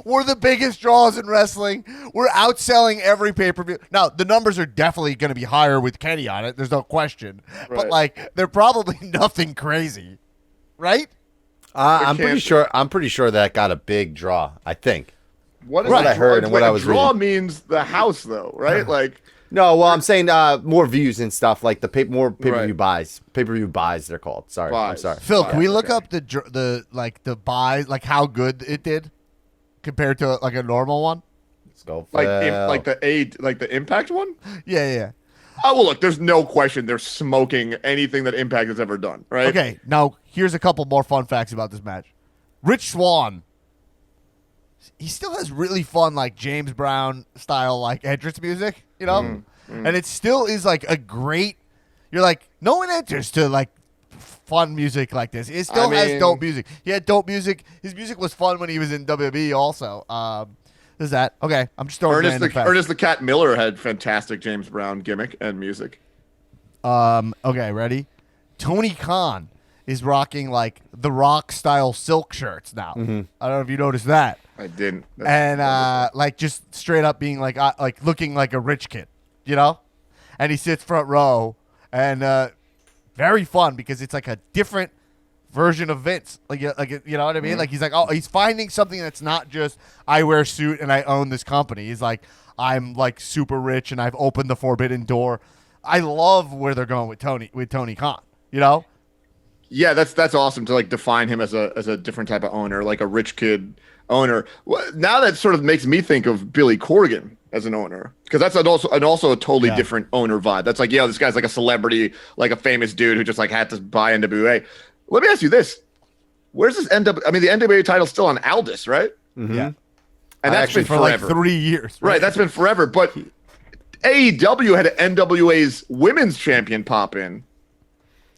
we're the biggest draws in wrestling. We're outselling every pay per view. Now, the numbers are definitely going to be higher with Kenny on it. There's no question. But Right. like, they're probably nothing crazy, right? I'm can't- pretty sure that got a big draw. I think. what is What a I heard draw? and what Like, I a was draw reading. means the house though, right? Like No, well, I'm saying more views and stuff like the more pay-per-view Right. buys. Pay-per-view buys, they're called. Sorry, I'm Buys. sorry. Phil, can we look okay. up the buys, like how good it did compared to like a normal one? Let's go. like Phil. the Impact one. Yeah. Oh well, look, there's no question they're smoking anything that Impact has ever done, right? Okay, now here's a couple more fun facts about this match. Rich Swann, he still has really fun like James Brown style like entrance music, you know, and it still is like a great. You're like, no one enters to like fun music like this. It still I has mean- dope music. He had dope music. His music was fun when he was in WWE also. There's that. Okay, I'm just throwing random facts. Ernest the Cat Miller had fantastic James Brown gimmick and music. Okay, ready? Tony Khan is rocking like the Rock style silk shirts now. I don't know if you noticed that. I didn't. And like just straight up being like looking like a rich kid, you know? And he sits front row and very fun because it's like a different version of Vince. Like you know what I mean? Like he's like, oh, he's finding something that's not just I wear a suit and I own this company. He's like, I'm like super rich and I've opened the forbidden door. I love where they're going with Tony Khan, you know? Yeah, that's awesome to like define him as a different type of owner, like a rich kid owner. Well, now that sort of makes me think of Billy Corgan as an owner, because that's also a totally different owner vibe. That's like, yeah, this guy's like a celebrity, like a famous dude who just like had to buy NWA. Let me ask you this: where's this NWA? I mean, the NWA title's still on Aldis, right? Yeah. And that's actually been For forever, like 3 years. right? That's been forever. But AEW had an NWA's women's champion pop in.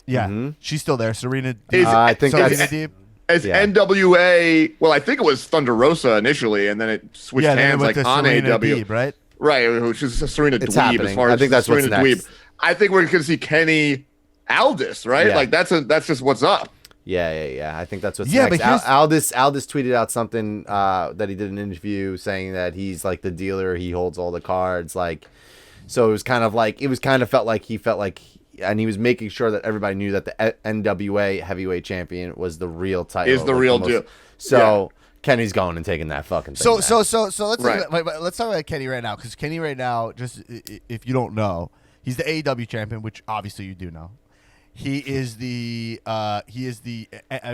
Yeah. She's still there. Serena Deeb. Is- I think so Serena that's Deeb. As Yeah. NWA, well, I think it was Thunder Rosa initially, and then it switched Yeah, then it hands went like to on Serena AEW. Deeb, right? Right, which is Serena It's Dweeb. happening. As far as I think that's what's Serena next. Dweeb. I think we're going to see Kenny Aldis, right? Yeah. Like that's just what's up. Yeah. I think that's what's Yeah, next. but here's- Aldis tweeted out something that he did an interview saying that he's like the dealer. He holds all the cards. Like, so it was kind of felt like he felt like, and he was making sure that everybody knew that the NWA heavyweight champion was the real title. Is the real deal. So Kenny's going and taking that fucking thing. So back. let's Right. let's talk about Kenny right now, because Kenny right now, just if you don't know, he's the AEW champion, which obviously you do know. He is the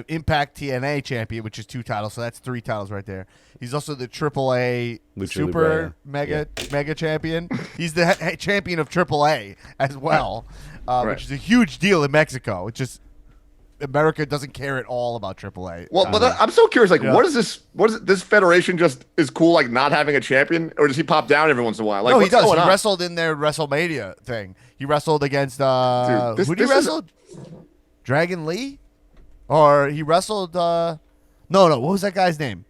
Impact TNA champion, which is 2 titles, so that's 3 titles right there. He's also the AAA Lucha Super Libre, Mega champion. He's the champion of AAA as well, Right. which is a huge deal in Mexico. It's just America doesn't care at all about AAA. Well, but I'm so curious. Like, what is this? What is it, this federation? Just is cool, like not having a champion, or does he pop down every once in a while? Like, No, he what's does. going He on? wrestled in their WrestleMania thing. He wrestled against Dude, who did he wrestle? Dragon Lee, or he wrestled? No. What was that guy's name?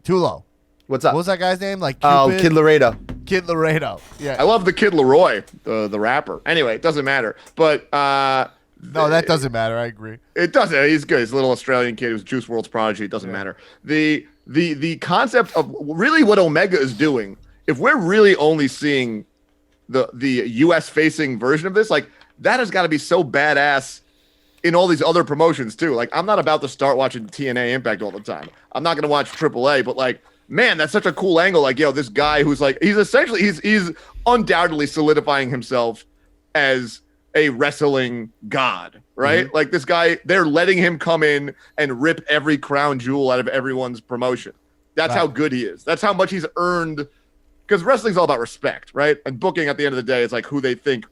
Tullo. What's up? What was that guy's name? Like Oh, Cupid? Kid Laredo. Kid Laredo. I Yeah. love the Kid Leroy, the rapper. Anyway, it doesn't matter. But No, that doesn't matter. I agree. it doesn't. He's good. He's a little Australian kid who's Juice WRLD's prodigy. It doesn't matter. The concept of really what Omega is doing. If we're really only seeing the U.S. facing version of this, like that has got to be so badass in all these other promotions too. Like I'm not about to start watching TNA Impact all the time. I'm not going to watch AAA, but like, man, that's such a cool angle. Like, yo, this guy who's like, he's essentially, he's undoubtedly solidifying himself as a wrestling god, right? Like this guy, they're letting him come in and rip every crown jewel out of everyone's promotion. That's how good he is. That's how much he's earned. Because wrestling's all about respect, right? And booking at the end of the day is like who they think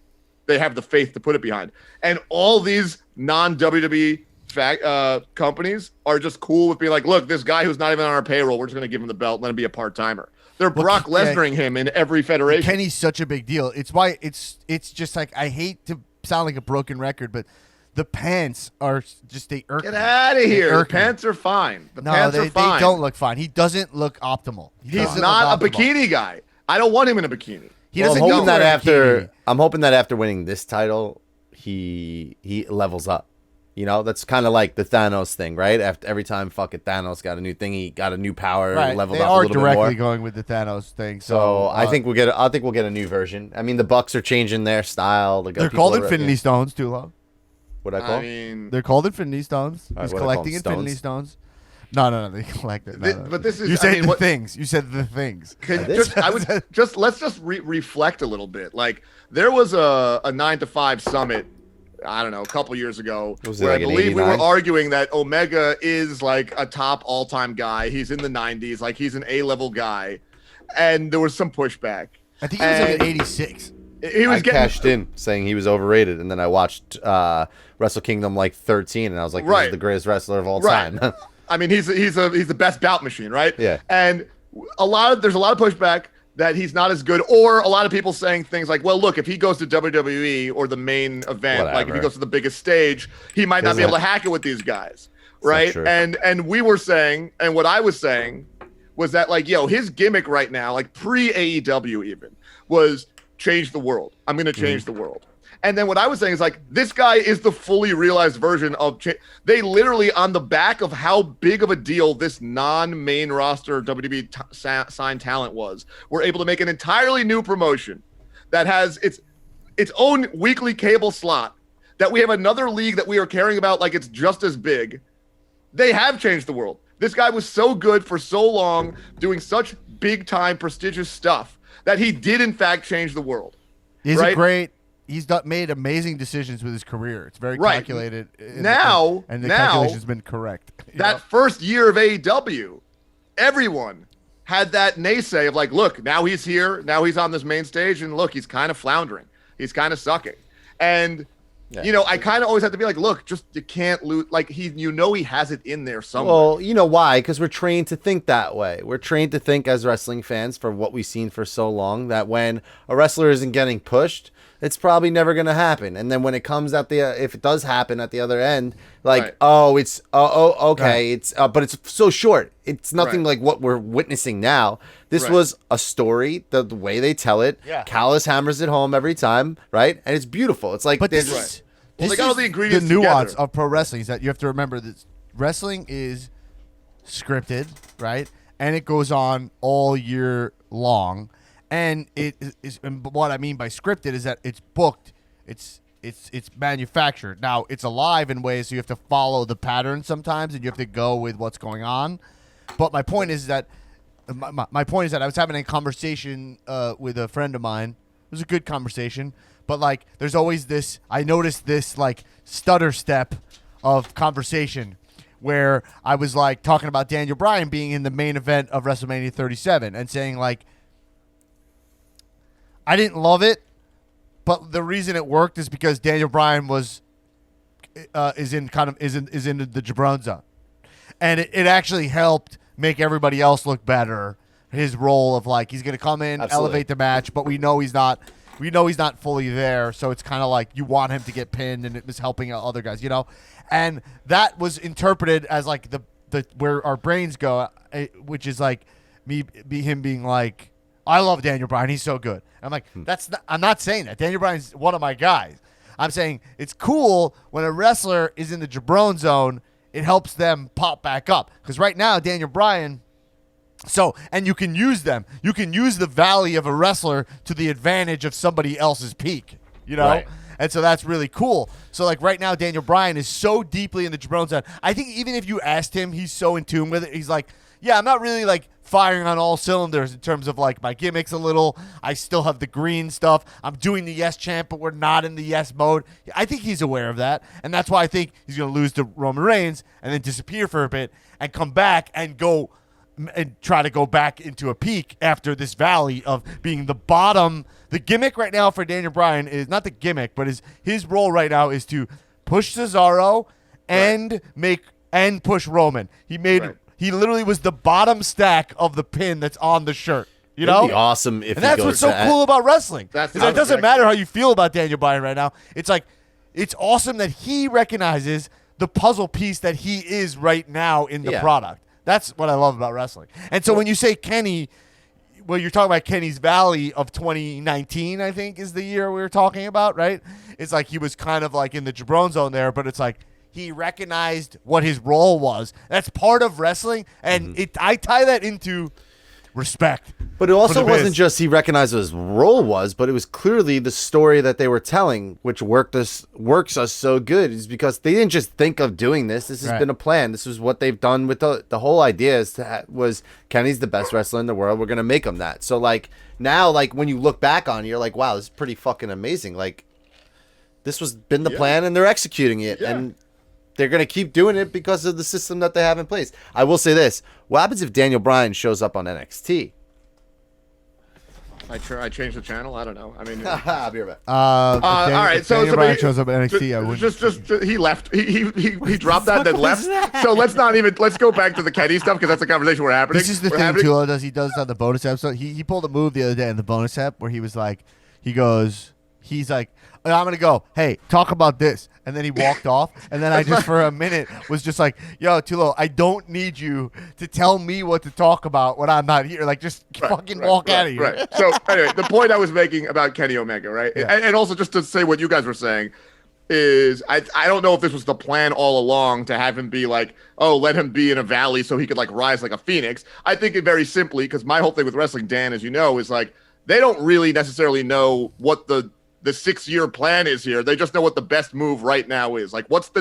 they have the faith to put it behind. And all these non-WWE companies are just cool with being like, look, this guy who's not even on our payroll, we're just going to give him the belt and let him be a part-timer. They're Brock Lesnaring him in every federation. Kenny's such a big deal. It's why it's just like, I hate to sound like a broken record, but the pants are just, they irk Get me. out of They here. The irk me. pants are fine. The No, pants they are fine. don't look fine. He doesn't look optimal. He He's doesn't not a look optimal. bikini guy. I don't want him in a bikini. He Well, I'm doesn't hoping wear that a bikini. I'm hoping that after winning this title, he levels up. You know, that's kind of like the Thanos thing, right? After every time fucking Thanos got a new thing, he got a new power, Right. leveled They up a are little bit directly more. going with the Thanos thing. So I think we'll get a new version. I mean, the Bucks are changing their style. they're called Infinity Stones, Tulo. What I call? I mean, They're called Infinity Stones. All right, He's what do I call collecting them, Infinity stones? Stones. No, they collect it. No. But this is. You said I mean, the what, things. You said the things. let's just reflect a little bit. Like there was a 9 to 5 summit. I don't know, a couple years ago, Was it where like I an believe we were 89? arguing that Omega is like a top all-time guy. He's in the 90s, like he's an A-level guy, and there was some pushback. I think he was like And an 86. He was I getting cashed in saying he was overrated, and then I watched Wrestle Kingdom like 13, and I was like, "This Right. is the greatest wrestler of all Right. time." I mean, he's the best bout machine, right? Yeah. And there's a lot of pushback that he's not as good, or a lot of people saying things like, well, look, if he goes to WWE or the main event, like if he Whatever. goes to the biggest stage, he might not be Isn't able to it? hack it with these guys, not right? true. And we were saying, and what I was saying was that like, yo, his gimmick right now, like pre AEW even, was change the world. I'm going to change the world. And then what I was saying is like, this guy is the fully realized version of they literally on the back of how big of a deal this non-main roster WWE signed talent was, were able to make an entirely new promotion that has its own weekly cable slot, that we have another league that we are caring about like it's just as big. They have changed the world. This guy was so good for so long, doing such big time prestigious stuff, that he did in fact change the world. He's right? a great. He's made amazing decisions with his career. It's very Right. calculated. And the calculation's been correct. you That know? first year of AEW, everyone had that naysay of like, look, now he's here, now he's on this main stage, and look, he's kind of floundering, he's kind of sucking, and I kind of always have to be like, look, just you can't lose. Like he has it in there somewhere. Well, you know why? Because we're trained to think that way. We're trained to think as wrestling fans for what we've seen for so long that when a wrestler isn't getting pushed, it's probably never gonna happen. And then when it comes at if it does happen at the other end, like, Right. okay, it's but it's so short. It's nothing Right. like what we're witnessing now. This Right. was a story, the way they tell it. Yeah. Callis hammers it home every time, right? And it's beautiful. It's like But there's this Right. is Well, this they got all is the ingredients nuance together. of pro wrestling is that you have to remember that wrestling is scripted, right? And it goes on all year long. And it is, and what I mean by scripted is that it's booked, it's manufactured. Now it's alive in ways, so you have to follow the pattern sometimes, and you have to go with what's going on. But my point is that my point is that I was having a conversation with a friend of mine. It was a good conversation, but like there's always this. I noticed this like stutter step of conversation where I was like talking about Daniel Bryan being in the main event of WrestleMania 37 and saying like, I didn't love it, but the reason it worked is because Daniel Bryan is in the Jabron zone, and it actually helped make everybody else look better. His role of like he's going to come in, Absolutely. elevate the match, but we know he's not. We know he's not fully there, so it's kind of like you want him to get pinned, and it was helping out other guys, And that was interpreted as like the where our brains go, which is like him being like, I love Daniel Bryan. He's so good. I'm like, I'm not saying that. Daniel Bryan's one of my guys. I'm saying it's cool when a wrestler is in the Jabron zone. It helps them pop back up. Because right now, Daniel Bryan, and you can use them. You can use the valley of a wrestler to the advantage of somebody else's peak, Right. And so that's really cool. So like right now, Daniel Bryan is so deeply in the Jabron zone. I think even if you asked him, he's so in tune with it. He's like, yeah, I'm not really like firing on all cylinders in terms of like my gimmicks a little. I still have the green stuff. I'm doing the yes chant, but we're not in the yes mode. I think he's aware of that. And that's why I think he's going to lose to Roman Reigns and then disappear for a bit and come back and go and try to go back into a peak after this valley of being the bottom. The gimmick right now for Daniel Bryan is not the gimmick, but his role right now is to push Cesaro and push Roman. He literally was the bottom stack of the pin that's on the shirt. It'd be awesome if And that's he what's goes so cool about wrestling. That's Is that it doesn't exactly- matter how you feel about Daniel Bryan right now. It's like it's awesome that he recognizes the puzzle piece that he is right now in the product. That's what I love about wrestling. And so when you say Kenny, well, you're talking about Kenny's Valley of 2019, I think, is the year we were talking about, right? It's like he was kind of like in the Jabron zone there, but it's like he recognized what his role was. That's part of wrestling, and I tie that into respect. But it also for the wasn't biz. just he recognized what his role was, but it was clearly the story that they were telling, which works us so good, is because they didn't just think of doing this. This has Right. been a plan. This is what they've done with the whole idea was Kenny's the best wrestler in the world. We're going to make him that. So like now, like when you look back on it, you're like, wow, this is pretty fucking amazing. Like this was been the plan and they're executing it. Yeah. And they're going to keep doing it because of the system that they have in place. I will say this. What happens if Daniel Bryan shows up on NXT? I changed the channel. I don't know. I mean, I'll be right back. all right. So Daniel somebody Bryan shows up at NXT. I wouldn't. just he left. He dropped that, then left. So let's go back to the Kenny stuff because that's the conversation we're having. This is the We're thing having- Tullo does. He does on the bonus episode. He pulled a move the other day in the bonus ep where he was like, he's like, I'm gonna go. Hey, talk about this, and then he walked off. And then I just for a minute was just like, Yo, Tullo, I don't need you to tell me what to talk about when I'm not here. Like, just fucking walk out of here. Right. So anyway, the point I was making about Kenny Omega, right, and also just to say what you guys were saying is I don't know if this was the plan all along to have him be like, oh, let him be in a valley so he could like rise like a phoenix. I think it very simply, because my whole thing with wrestling, Dan, as you know, is like they don't really necessarily know what the 6-year plan is here. They just know what the best move right now is. Like, what's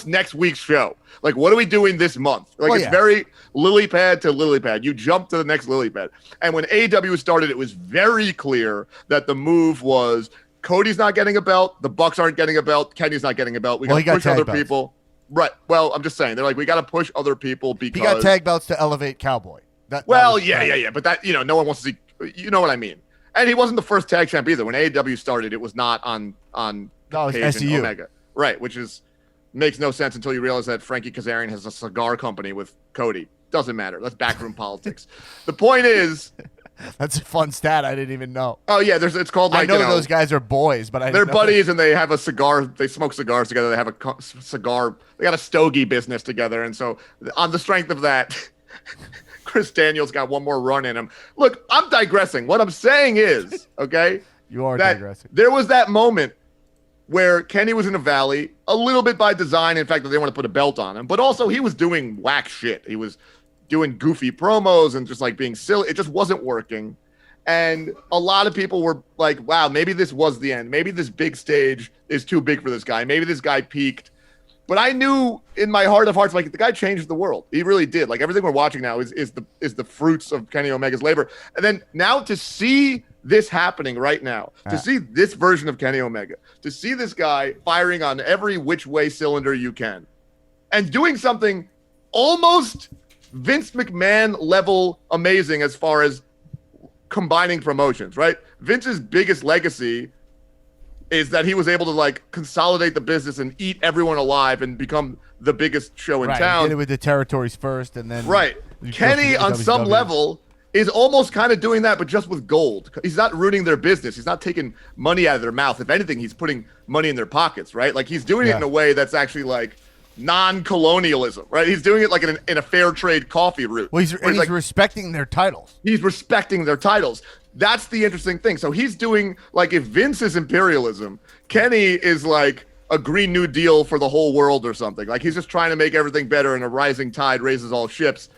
next week's show? Like, what are we doing this month? Like, it's very lily pad to lily pad. You jump to the next lily pad. And when AEW started, it was very clear that the move was Cody's not getting a belt, the Bucks aren't getting a belt, Kenny's not getting a belt. We got to push other people. Right. Well, I'm just saying they're like, we got to push other people because He got tag belts to elevate Cowboy. But that no one wants to see. You know what I mean. And he wasn't the first tag champ either. When AEW started, it was not on No, it was Page and SCU. Omega, right? Which makes no sense until you realize that Frankie Kazarian has a cigar company with Cody. Doesn't matter. That's backroom politics. The point is That's a fun stat. I didn't even know. Oh yeah, it's called like I know, those guys are boys, but I they're didn't know buddies and they have a cigar. They smoke cigars together. They have a cigar. They got a stogie business together, and so on the strength of that, Chris Daniels got one more run in him. Look, I'm digressing. What I'm saying is, okay, You are that digressing. there was that moment where Kenny was in a valley, a little bit by design, in fact, that they want to put a belt on him, but also he was doing whack shit. He was doing goofy promos and just like being silly. It just wasn't working. And a lot of people were like, wow, maybe this was the end. Maybe this big stage is too big for this guy. Maybe this guy peaked. But I knew in my heart of hearts, like, the guy changed the world. He really did. Like, everything we're watching now is the fruits of Kenny Omega's labor. And then now to see this happening right now, to see this version of Kenny Omega, to see this guy firing on every which way cylinder you can, and doing something almost Vince McMahon level amazing as far as combining promotions, right? Vince's biggest legacy is that he was able to like consolidate the business and eat everyone alive and become the biggest show in town. Did it with the territories first, and then Kenny on some level is almost kind of doing that, but just with gold. He's not ruining their business. He's not taking money out of their mouth. If anything, he's putting money in their pockets, right? Like he's doing it in a way that's actually like non-colonialism, right? He's doing it like in a fair trade coffee route. Well, he's like, respecting their titles. He's respecting their titles. That's the interesting thing. So he's doing like, if Vince is imperialism, Kenny is like a Green New Deal for the whole world or something. Like he's just trying to make everything better, and a rising tide raises all ships.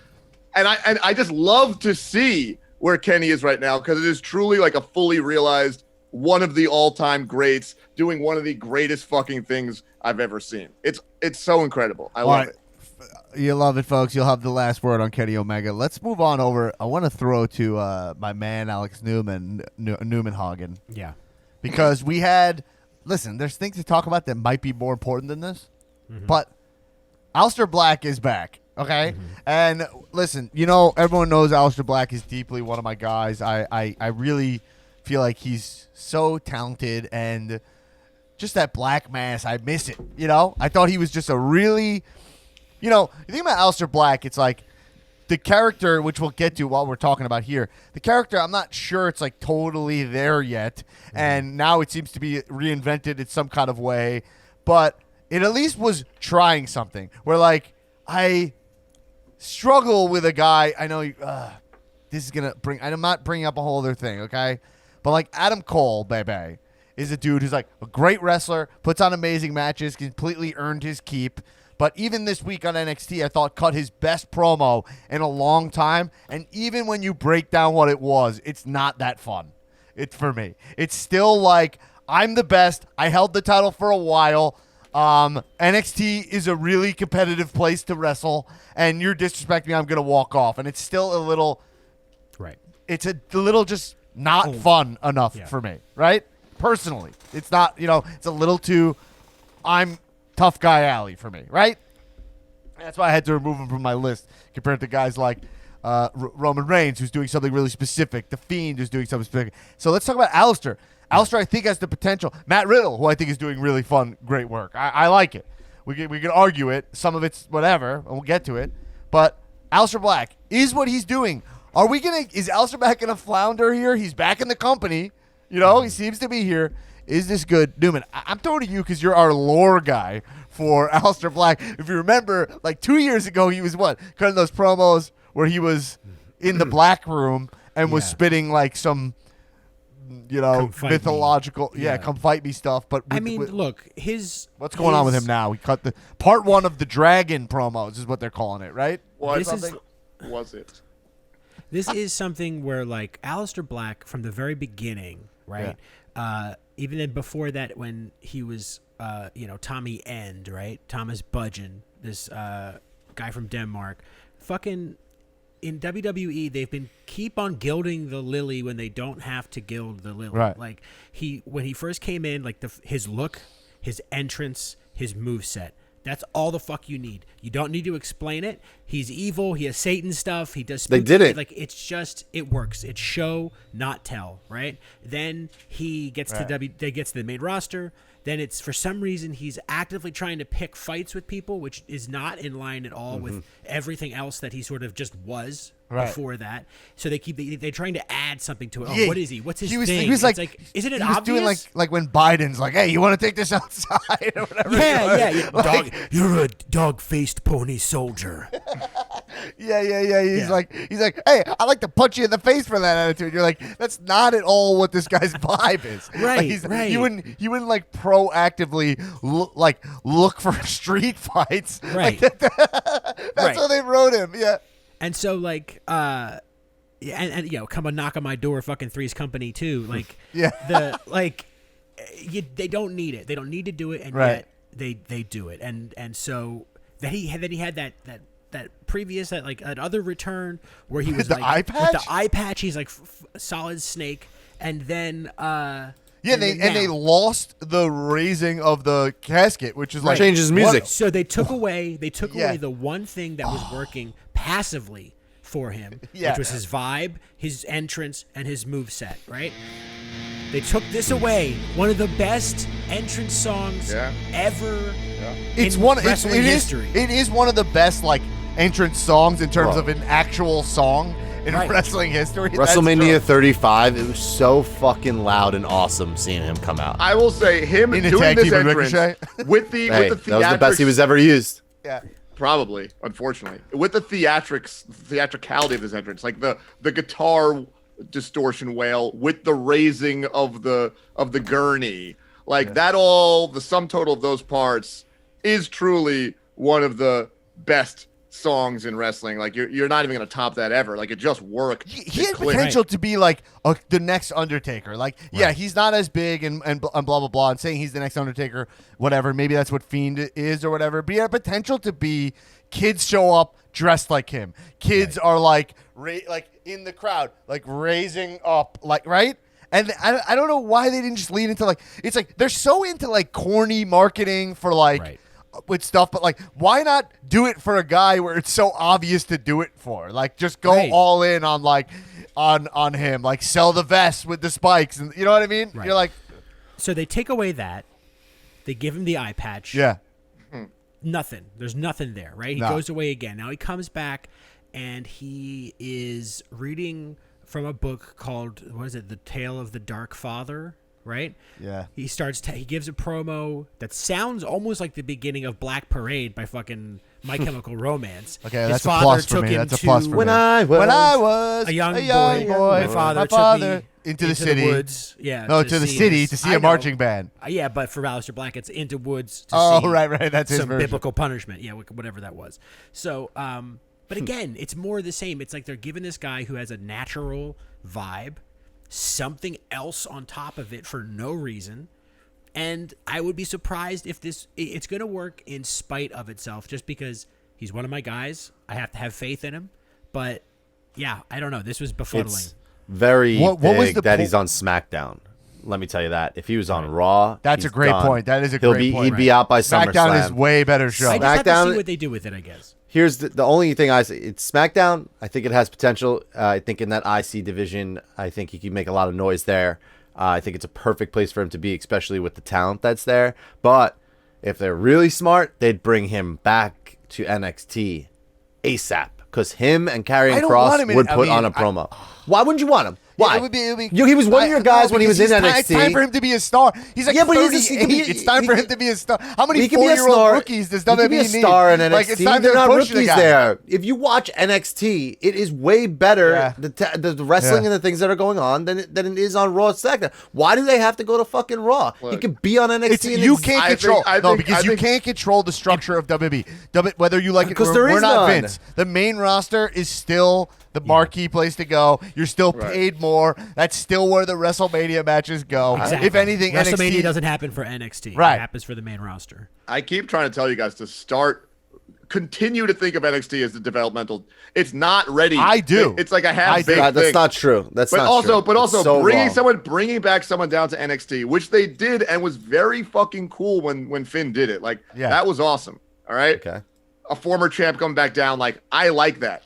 And I just love to see where Kenny is right now, because it is truly like a fully realized one of the all-time greats doing one of the greatest fucking things I've ever seen. It's so incredible. I love it. You love it, folks. You'll have the last word on Kenny Omega. Let's move on over. I want to throw to my man, Alex Newman Hagen. Yeah. Because we had, listen, there's things to talk about that might be more important than this, but Alesiter Black is back, okay? And listen, you know, everyone knows Alesiter Black is deeply one of my guys. I really feel like he's so talented, and just that black mass, I miss it, you know? I thought he was just a really... You know, you think about Alesiter Black, it's like the character, which we'll get to while we're talking about here. The character, I'm not sure it's like totally there yet, and now it seems to be reinvented in some kind of way, but it at least was trying something. Where like, I struggle with a guy, I know this is going to bring, I'm not bringing up a whole other thing, okay? But like Adam Cole, baby, is a dude who's like a great wrestler, puts on amazing matches, completely earned his keep. But even this week on NXT, I thought cut his best promo in a long time. And even when you break down what it was, it's not that fun. It's for me. It's still like, I'm the best. I held the title for a while. NXT is a really competitive place to wrestle. And you're disrespecting me, I'm going to walk off. And it's still a little... Right. It's a little just not fun enough for me, right? Personally. It's not, you know, it's a little too... I'm... Tough Guy Alley for me, right? That's why I had to remove him from my list compared to guys like Roman Reigns, who's doing something really specific, The Fiend, who's doing something specific. So let's talk about Alesiter. Alesiter, I think, has the potential. Matt Riddle, who I think is doing really fun, great work. I like it. We can argue it. Some of it's whatever, and we'll get to it. But Alesiter Black is what he's doing. Is Alesiter Black going to flounder here? He's back in the company. You know, he seems to be here. Is this good? Newman, I'm throwing to you because you're our lore guy for Alesiter Black. If you remember, like 2 years ago, he was cutting those promos where he was in the black room and was spitting like some, you know, mythological, come fight me stuff. But look, what's going on with him now? We cut the part 1 of the dragon promos is what they're calling it, right? Was it? This is something where like Alesiter Black from the very beginning, right? Yeah. Even then before that, when he was, Tommy End, right? Thomas Budgen, this guy from Denmark. Fucking in WWE, they've been keep on gilding the lily when they don't have to gild the lily. Right. Like when he first came in, like his look, his entrance, his moveset. That's all the fuck you need. You don't need to explain it. He's evil. He has Satan stuff. He does. They did it. Like it works. It's show, not tell. Right. Then he gets They gets to the main roster. Then it's for some reason he's actively trying to pick fights with people, which is not in line at all with everything else that he sort of just was. before that. So they're trying to add something to it. Oh, Yeah, what is he? What's his he was, thing? He was It's like, isn't it he was obvious? doing like when Biden's like, hey, you want to take this outside or whatever? yeah. Like, Dog, you're a dog-faced pony soldier. yeah. He's like, hey, I like to punch you in the face for that attitude. You're like, that's not at all what this guy's vibe is. Right, right. You wouldn't like proactively look for street fights. Right. That's how they wrote him. Yeah. And so and come and knock on my door, fucking Three's Company too. Like, they don't need it. They don't need to do it, and yet they do it. And so that he had that previous that other return where he was the eye patch? with the eye patch. He's like solid snake, and then they lost the raising of the casket, which is like changes music. So they took away the one thing that was working passively for him, which was his vibe, his entrance, and his moveset, right? They took this away. One of the best entrance songs ever It's in one wrestling history. It is one of the best entrance songs in terms of an actual song in wrestling history. WrestleMania 35, it was so fucking loud and awesome seeing him come out. I will say him In a doing tag this team with entrance Ricochet? with the Hey, with the that was the best he was ever used. Yeah. Probably, unfortunately, with the theatricality of this entrance, like the guitar distortion wail with the raising of the gurney, that all the sum total of those parts is truly one of the best songs in wrestling. Like you're not even gonna top that ever. Like it just worked. He had potential to be the next Undertaker. He's not as big and blah blah blah. And saying he's the next Undertaker, whatever. Maybe that's what Fiend is or whatever. But he had potential to be. Kids show up dressed like him. Kids are in the crowd, raising up, right. And I don't know why they didn't just lean into it's they're so into corny marketing for with stuff, but why not do it for a guy where it's so obvious to do it for? Just go all in on on him, sell the vest with the spikes, and you know what I mean? Right. You're so they take away that, they give him the eye patch. Yeah. Nothing. There's nothing there, right? He goes away again. Now he comes back, and he is reading from a book called, what is it? The Tale of the Dark Father, right? Yeah. He he gives a promo that sounds almost like the beginning of Black Parade by fucking My Chemical Romance. Okay, His that's a father plus for took me. him That's a to plus for When me. I was a young boy, my father took me into the city. woods. Yeah. No, to the city to see a marching band. Yeah, but for Alesiter Black, it's into woods to Oh, see right. That's his some version. biblical punishment. Yeah, whatever that was. So, but again, it's more of the same. It's like they're giving this guy who has a natural vibe something else on top of it for no reason. And I would be surprised if it's going to work in spite of itself, just because he's one of my guys. I have to have faith in him. But yeah, I don't know. This was befuddling. It's very What was big the that he's on SmackDown. Let me tell you that. If he was on Raw, That's a he's great done. point. That is a great point. He'd be out by SummerSlam. SmackDown is way better show. I just have to SmackDown- see what they do with it, I guess. Here's the only thing I say. It's SmackDown. I think it has potential. I think in that IC division, I think he can make a lot of noise there. I think it's a perfect place for him to be, especially with the talent that's there. But if they're really smart, they'd bring him back to NXT ASAP. Because him and Karrion I don't Kross want him in- would I put mean, on a promo. Why wouldn't you want him? Why? It would be, He was one of your guys when he was in because NXT. It's time for him to be a star. He's like Yeah, but 38. he's It's time for him to be a star. How many He can be a 4-year-old star. rookies does He WWE can be a need? star in NXT. Like, it's time They're to not push the rookies guy. there. If you watch NXT, it is way better, Yeah. the wrestling Yeah. and the things that are going on than it is on Raw and SmackDown. Why do they have to go to fucking Raw? He could be on NXT. You can't I control. think- because you I think- can't control the structure of WWE. Whether you like it Because or there we're is not none. Vince. The main roster is still the marquee place to go. You're still paid more. That's still where the WrestleMania matches go. Exactly. If anything, WrestleMania NXT doesn't happen for NXT. Right. It happens for the main roster. I keep trying to tell you guys to continue to think of NXT as the developmental. It's not ready. I do. It's like a half-baked That's thing. not true. That's But not also, true. It's so wrong. bringing back someone down to NXT, which they did and was very fucking cool when Finn did it. That was awesome. All right. Okay. A former champ coming back down. I like that.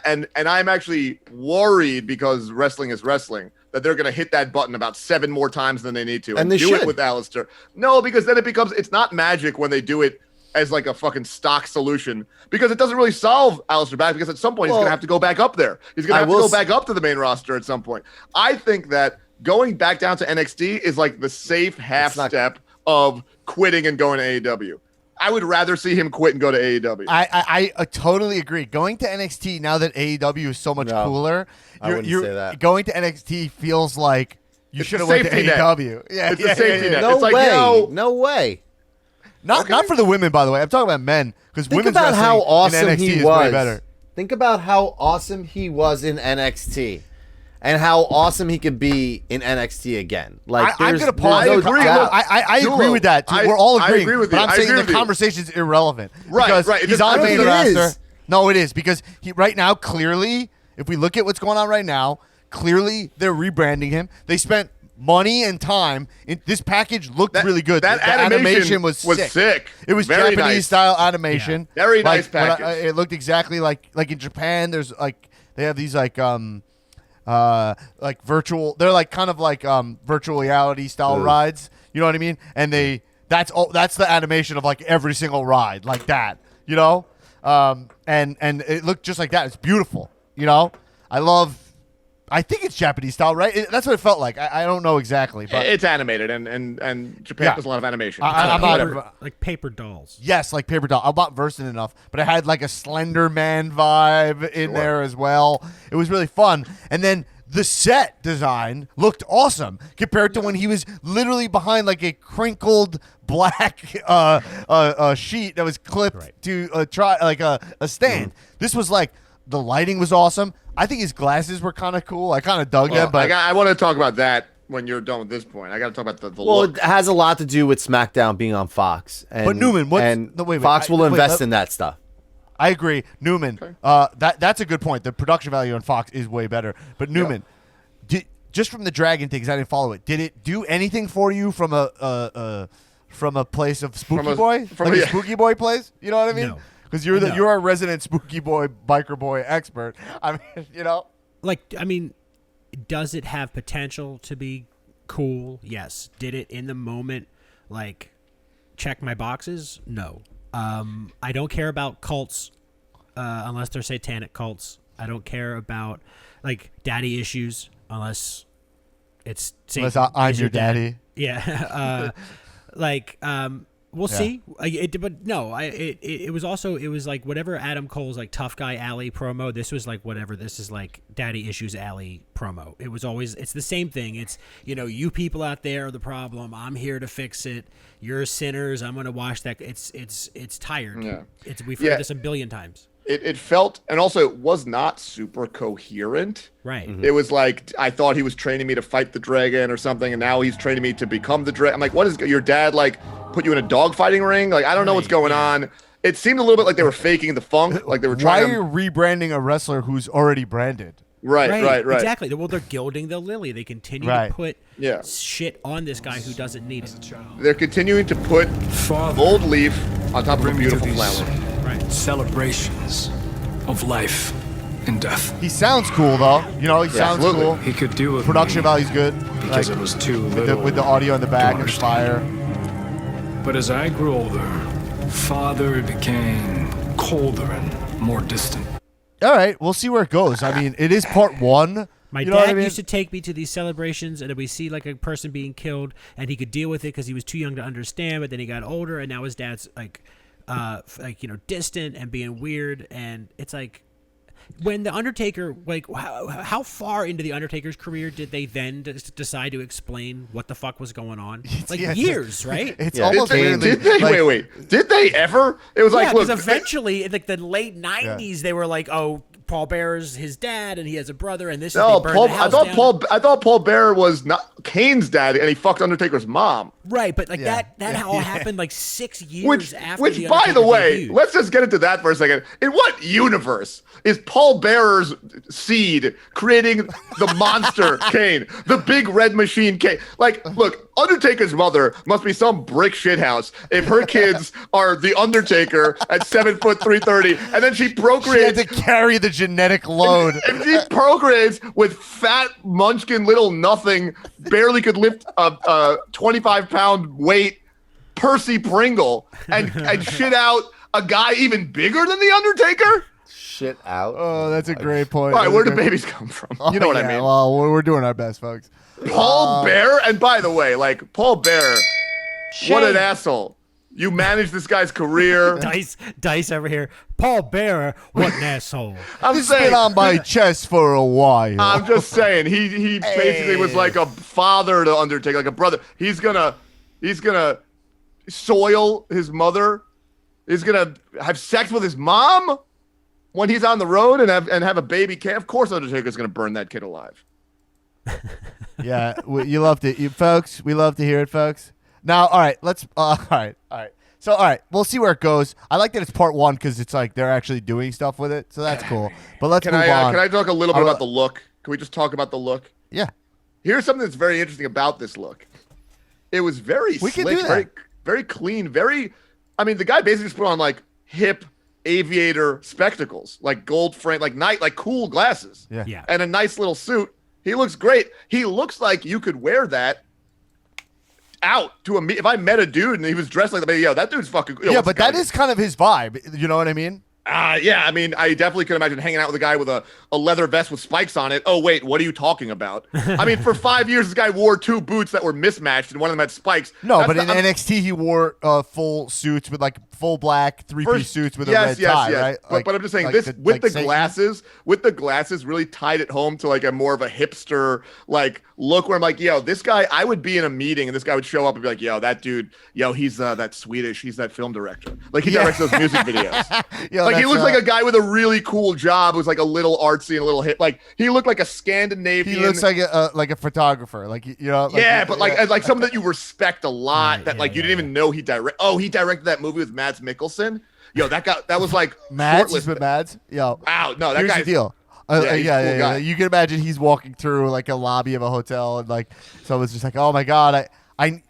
And I'm actually worried because wrestling is wrestling that they're going to hit that button about 7 more times than they need to And they do should. it with Alesiter. No, because then it's not magic when they do it as like a fucking stock solution because it doesn't really solve Aleister Black because at some point he's going to have to go back up there. He's going to have to go back up to the main roster at some point. I think that going back down to NXT is like the safe step of quitting and going to AEW. I would rather see him quit and go to AEW. I totally agree. Going to NXT now that AEW is so much cooler, I wouldn't say that. Going to NXT feels like you should have went to AEW. Yeah, it's a safety net. No it's like, way. No way. Not for the women, by the way. I'm talking about men because women's about wrestling how awesome in NXT he is was. way better. Think about how awesome he was in NXT. And how awesome he could be in NXT again. Like I'm going to pause. no I agree with that. Too. We're all agreeing. I agree with but you. I'm saying the conversation's irrelevant. Right. He's on the main roster. No, it is because right now, clearly, if we look at what's going on right now, clearly they're rebranding him. They spent money and time. This package looked really good. That the animation was sick. It was Very Japanese nice. style animation. Yeah. Very nice package. It looked exactly like in Japan. There's they have these virtual, they're like kind of like virtual reality style rides, you know what I mean? And that's the animation of like every single ride like that, you know? And it looked just like that. It's beautiful, you know? I think it's Japanese style, right? That's what it felt like. I don't know exactly, but it's animated and Japan does a lot of animation. Like paper dolls. Yes, like paper doll. I'm not versed in enough, but it had like a Slender Man vibe in there as well. It was really fun. And then the set design looked awesome compared to when he was literally behind like a crinkled black sheet that was clipped to a stand. This was like the lighting was awesome. I think his glasses were kind of cool. I kind of dug them, but I want to talk about that when you're done with this point. I got to talk about the look. It has a lot to do with SmackDown being on Fox. But Newman, Fox will invest in that stuff. I agree, Newman. That's a good point. The production value on Fox is way better. But Newman, just from the Dragon thing, 'cause I didn't follow it. Did it do anything for you from a place of Spooky Boy, a Spooky Boy place? You know what I mean? No. Because you're our resident Spooky Boy, biker boy expert. I mean, you know. Does it have potential to be cool? Yes. Did it in the moment, check my boxes? No. I don't care about cults unless they're satanic cults. I don't care about daddy issues unless it's Unless I'm your daddy. Yeah. We'll see. It was also like whatever Adam Cole's tough guy alley promo. This was whatever. This is daddy issues alley promo. It was always it's the same thing. It's you people out there are the problem. I'm here to fix it. You're sinners. I'm gonna wash that. It's tired. Yeah. We've heard this a billion times. It felt, and also it was not super coherent. Right. Mm-hmm. It was like I thought he was training me to fight the dragon or something, and now he's training me to become the dragon. I'm like, what is your dad put you in a dogfighting ring? I don't know what's going on. It seemed a little bit like they were faking the funk, like they were trying. Why are you rebranding a wrestler who's already branded? Right. Exactly. Well, they're gilding the lily. They continue to put shit on this guy who doesn't need it. They're continuing to put gold leaf on top of a beautiful flower. Right. Celebrations of life and death. He sounds cool though. He sounds absolutely. cool. He could do it. Production value's good. Because it was too little with the audio in the back to and the fire. But as I grew older, Father became colder and more distant. All right, we'll see where it goes. I mean, it is part one. My dad used to take me to these celebrations, and we see a person being killed, and he could deal with it because he was too young to understand. But then he got older, and now his dad's distant and being weird, and it's when the Undertaker, how far into the Undertaker's career did they then decide to explain what the fuck was going on? Years, right? It's almost Did they? Wait. Did they ever? It was because eventually, in the late '90s, they were oh, Paul Bearer's his dad, and he has a brother, and this is they burned the house down. I thought Paul Bearer was not Kane's dad, and he fucked Undertaker's mom. Right, but that all happened 6 years after. Which, the by the way, debuted. let's just get into that for a second. In what universe is Paul Bearer's seed creating the monster Kane, the big red machine Kane? Look, Undertaker's mother must be some brick shithouse if her kids are the Undertaker at 7 foot 330, and then she procreates. She had to carry the genetic load. If she procreates with fat munchkin little nothing, barely could lift a 25-pound weight Percy Pringle and shit out a guy even bigger than the Undertaker? Shit out. Oh, that's a great point. All right, where do babies come from? You know what I mean? Well, we're doing our best, folks. Paul Bear, and by the way, like Paul Bear, what an asshole. You managed this guy's career. Dice over here. Paul Bearer, what an asshole. This has been on my chest for a while. I'm just saying, he basically was like a father to Undertaker, like a brother. He's gonna soil his mother. He's gonna have sex with his mom when he's on the road and have a baby kid. Of course, Undertaker's gonna burn that kid alive. Yeah, you loved it, folks. We love to hear it, folks. Now, all right, let's. All right. So, all right, we'll see where it goes. I like that it's part one because it's like they're actually doing stuff with it, so that's cool. But let's move on. Can I talk a little bit about the look? Can we just talk about the look? Yeah. Here's something that's very interesting about this look. It was very We slick, can do that. very very clean, very. I mean, the guy basically just put on like hip aviator spectacles, like gold frame, like cool glasses, Yeah. and a nice little suit. He looks great. He looks like you could wear that out to a if I met a dude and he was dressed like that, yo, that dude's fucking. Yeah, but that is kind of his vibe. You know what I mean? Yeah, I mean, I definitely could imagine hanging out with a guy with a leather vest with spikes on it. Oh, wait, what are you talking about? I mean, for 5 years, this guy wore 2 boots that were mismatched, and one of them had spikes. No, but in NXT, he wore full suits with like full black 3-piece suits with a red tie, right? But I'm just saying, like this with the Satan. glasses really tied it home to like a more of a hipster like look where I'm like, yo, this guy, I would be in a meeting and this guy would show up and be like, yo, that dude, yo, he's that Swedish, he's that film director. Like he directs those music videos. Yo, like he that's, looks like a guy with a really cool job who's like a little artsy and a little hip. Like he looked like a Scandinavian. He looks like a photographer, like you know. Like, yeah, but like someone that you respect a lot. That like you didn't even know he directed. Oh, he directed that movie with Mads Mikkelsen. Yo, that was like Mads shortlisted. with Mads. Yo, wow, no, that here's guy's the deal. he's a cool guy. You can imagine he's walking through like a lobby of a hotel and like someone's just like, oh my god, I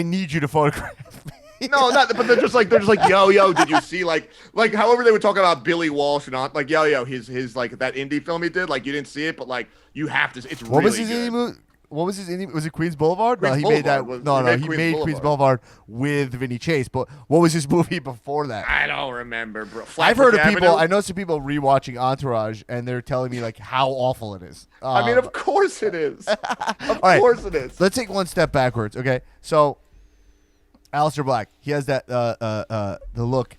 need you to photograph me. No, not. But they're just like, yo, did you see like however they would talk about Billy Walsh and like, yo, his like that indie film he did, like you didn't see it, but like you have to. It's What really was his good. indie movie? What was his indie? Was it Queens Boulevard? Queens He made that. Boulevard He made Queens Boulevard with Vinny Chase. But what was his movie before that? I don't remember, bro. I've heard of Flatbush people. Avenue? I know some people rewatching Entourage, and they're telling me like how awful it is. I mean, of course it is. Of right. course it is. Let's take one step backwards. Okay, so Aleister Black, he has that the look.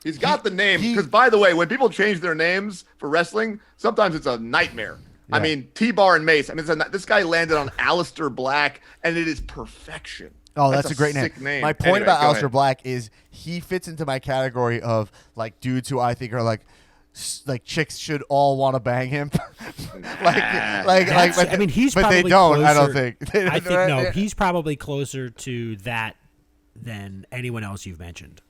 He's got the name because, by the way, when people change their names for wrestling, sometimes it's a nightmare. Yeah. I mean, T-Bar and Mace. I mean, this guy landed on Aleister Black, and it is perfection. Oh, that's a great sick name. My point Anyway, about go Aleister ahead. Black is he fits into my category of like dudes who I think are like chicks should all want to bang him. I mean, he's but probably they don't. Closer, I don't think. I think no. He's probably closer to that than anyone else you've mentioned.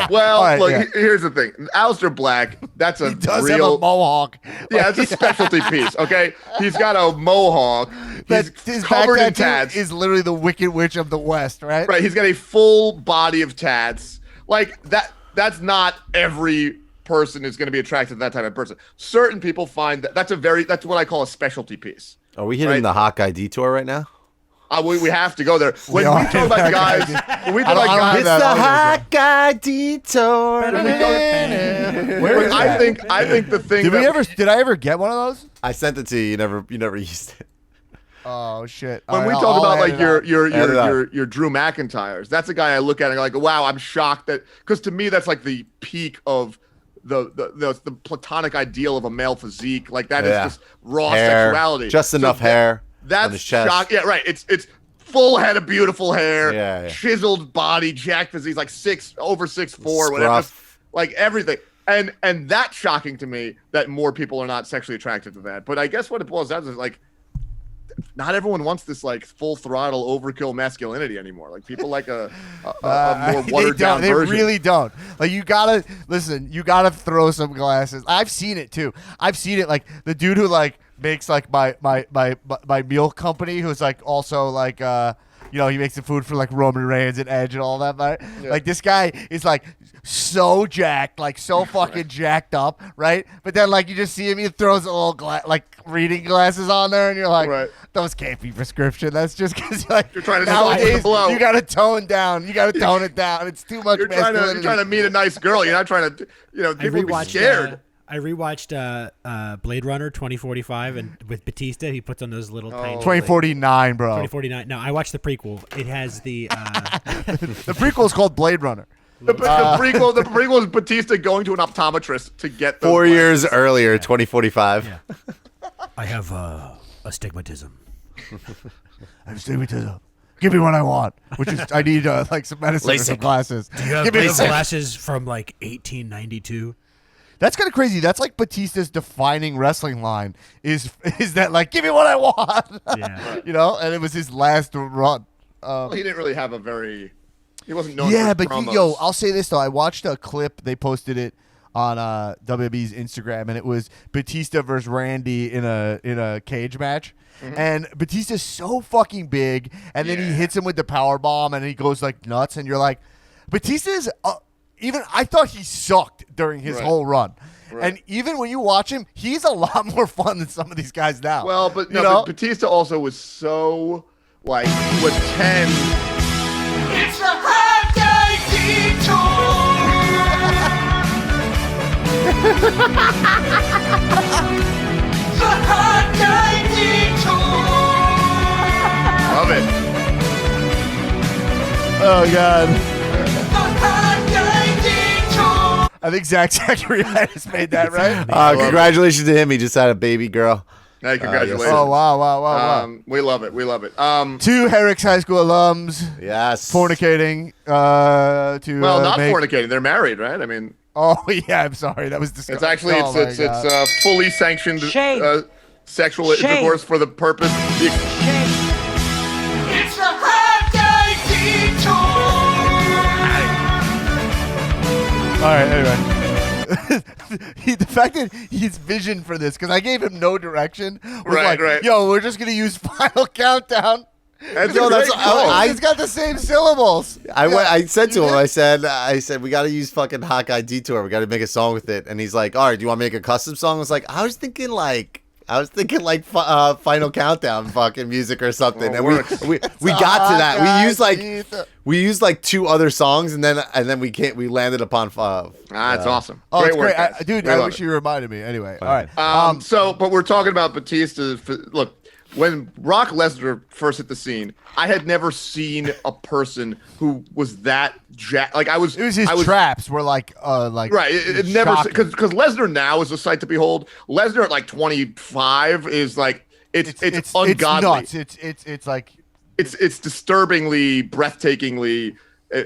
Well, right, look, yeah. Here's the thing. Aleister Black, that's a He does real have a mohawk. Yeah, it's a specialty piece, okay? He's got a mohawk. He's His covered back in tattoo tats. is literally the Wicked Witch of the West, right? Right, he's got a full body of tats. Like that's not every person is going to be attracted to that type of person. Certain people find that's what I call a specialty piece. Are we hitting the hot guy detour right now? We have to go there. When we are. talk about guys, when we talk about guys, It's the hot guy detour. I think the thing Did I ever get one of those? I sent it to you. You never used it. Oh shit! when All we right, talk I'll about edit like it out. your Drew McIntyres, that's a guy I look at and go like, wow, I'm shocked that because to me that's like the peak of the platonic ideal of a male physique. Like that is just raw sexuality, just enough hair. That's on his chest. shock. Yeah, right. It's full head of beautiful hair, Yeah. chiseled body, jacked physique, like over 6'4", whatever, just, Scruff. like everything. And that's shocking to me that more people are not sexually attracted to that. But I guess what it boils down to is like not everyone wants this like full throttle overkill masculinity anymore. Like people like a more watered down They version. really don't. Like you gotta listen. You gotta throw some glasses. I've seen it too. I've seen it. Like the dude who like makes like my meal company, who's like also like he makes the food for like Roman Reigns and Edge and all that. Like this guy is like so jacked, like so fucking jacked up, right? But then like you just see him, he throws a little reading glasses on there, and you're like, those can't be prescription. That's just because you're trying to nowadays blow. you got to tone down. You got to tone it down. It's too much. You're trying to meet a nice girl. You're not trying to, people be scared. I rewatched Blade Runner 2045, and with Batista, he puts on those little tiny 2049, bro. 2049. No, I watched the prequel. It has the the prequel is called Blade Runner. The prequel is Batista going to an optometrist to get those 4 glasses. years earlier, 2045. Yeah. I have astigmatism. I have astigmatism. Give me what I want, which is I need like some medicine or some glasses. Do you have glasses from like 1892? That's kind of crazy. That's like Batista's defining wrestling line is that like, give me what I want. Yeah. And it was his last run. He didn't really have he wasn't known Yeah, for his but promos. I'll say this though. I watched a clip. They posted it on WWE's Instagram, and it was Batista versus Randy in a cage match. Mm-hmm. And Batista's so fucking big, and then he hits him with the power bomb, and he goes like nuts, and you're like, Batista's even I thought he sucked during his whole run. Right. And even when you watch him, he's a lot more fun than some of these guys now. Well, but but Batista also was so like he was 10. It's the Hot Guy Detour. The Hot Guy Detour. Love it. Oh God. The Hot Guy Detour. I think Zach Zacharias made that, right? Congratulations to him. He just had a baby girl. Hey, congratulations. Oh, wow. We love it. 2 Herrick's High School alums. Yes. Fornicating. Not fornicating. They're married, right? I mean. Oh, yeah. I'm sorry. That was disgusting. It's actually, it's fully sanctioned sexual intercourse for the purpose. It's the Hot Guy Detour. All right, anyway. The fact that his vision for this, because I gave him no direction, was right. Yo, we're just gonna use Final Countdown. That's It's got the same syllables. I said to him, I said, we got to use fucking Hot Guy Detour. We got to make a song with it. And he's like, all right, do you want to make a custom song? I was like, I was thinking Final Countdown fucking music or something. And we got to that. We used like 2 other songs, and then we landed upon 5. It's awesome. Oh, great it's work, great. guys. Dude, I wish you reminded me. Anyway, all right. But we're talking about Batista. Look, when Brock Lesnar first hit the scene, I had never seen a person who was that like I was. It was his traps were like right. It never because Lesnar now is a sight to behold. Lesnar at like 25 is like it's ungodly. It's nuts. It's like it's disturbingly, breathtakingly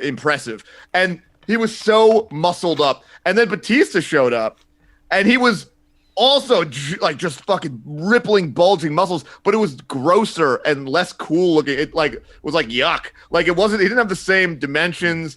impressive, and he was so muscled up. And then Batista showed up, and he was also like just fucking rippling, bulging muscles, but it was grosser and less cool looking. It like was like yuck. Like it wasn't. He didn't have the same dimensions,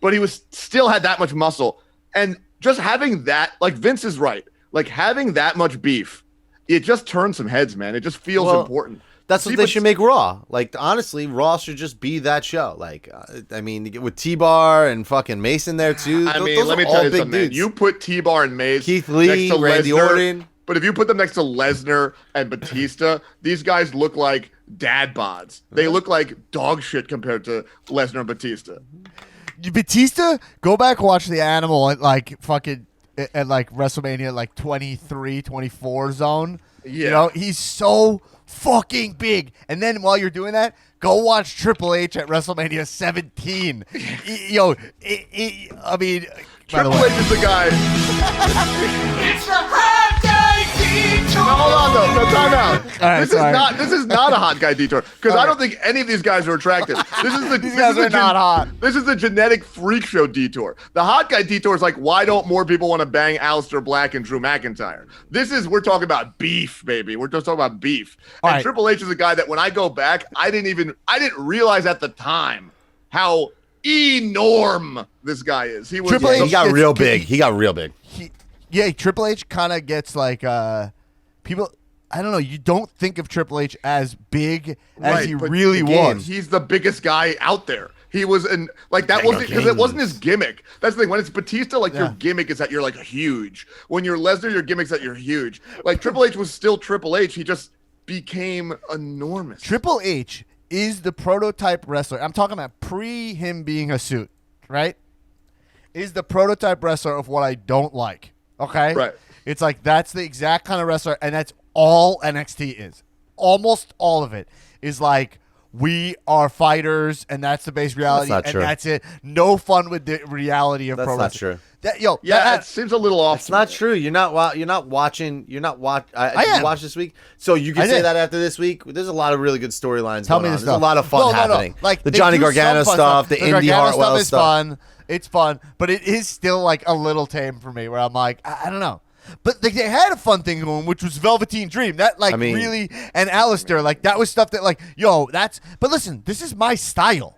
but he was still had that much muscle. And just having that, like Vince is right. Like having that much beef, it just turns some heads, man. It just feels important. That's what they should make Raw. Like, honestly, Raw should just be that show. Like, I mean, with T-Bar and fucking Mason there, too. I mean, let me tell you something, man. You put T-Bar and Mace Keith Lee, next to Randy Lesnar, Orton. But if you put them next to Lesnar and Batista, these guys look like dad bods. They look like dog shit compared to Lesnar and Batista. Batista, go back and watch The Animal at like fucking at like WrestleMania like 23, 24 zone. Yeah. You know, he's so fucking big. And then while you're doing that, go watch Triple H at WrestleMania 17. I mean, Triple H is the guy. It's the Hot Guy Detour. No, hold on though. No, time out. Right, this is not a hot guy detour because I don't think any of these guys are attractive. These guys are not hot. This is the genetic freak show detour. The hot guy detour is like, why don't more people want to bang Alesiter Black and Drew McIntyre? We're talking about beef, baby. We're just talking about beef. All and right. Triple H is a guy that when I go back, I didn't realize at the time how enorm this guy is. He was Triple H He got real big. He got real big. Triple H kind of gets like people. I don't know. You don't think of Triple H as big as Right, he but really again, was. He's the biggest guy out there. He was that wasn't because it wasn't his gimmick. That's the thing. When it's Batista, your gimmick is that you're huge. When you're Lesnar, your gimmick's that you're huge. Like Triple H was still Triple H. He just became enormous. Triple H is the prototype wrestler. I'm talking about pre him being a suit, right? Is the prototype wrestler of what I don't like. Okay? Right. It's like that's the exact kind of wrestler, and that's all NXT is. Almost all of it is like we are fighters, and that's the base reality, That's not and true. that's it. No fun with the reality of That's pro not wrestling. true. It seems a little off. It's not true. You're not watching. Did I you am. watch this week? So you I can say did. that after this week. There's a lot of really good storylines Tell going me on. the There's stuff. a lot of fun happening. Like the they Johnny do Gargano some fun stuff, the Indy Gargano Hartwell is stuff. fun. It's fun, but it is still like a little tame for me. Where I'm like, I don't know. But they had a fun thing going, which was Velveteen Dream. That really, and Alesiter, that was stuff that that's. But listen, this is my style,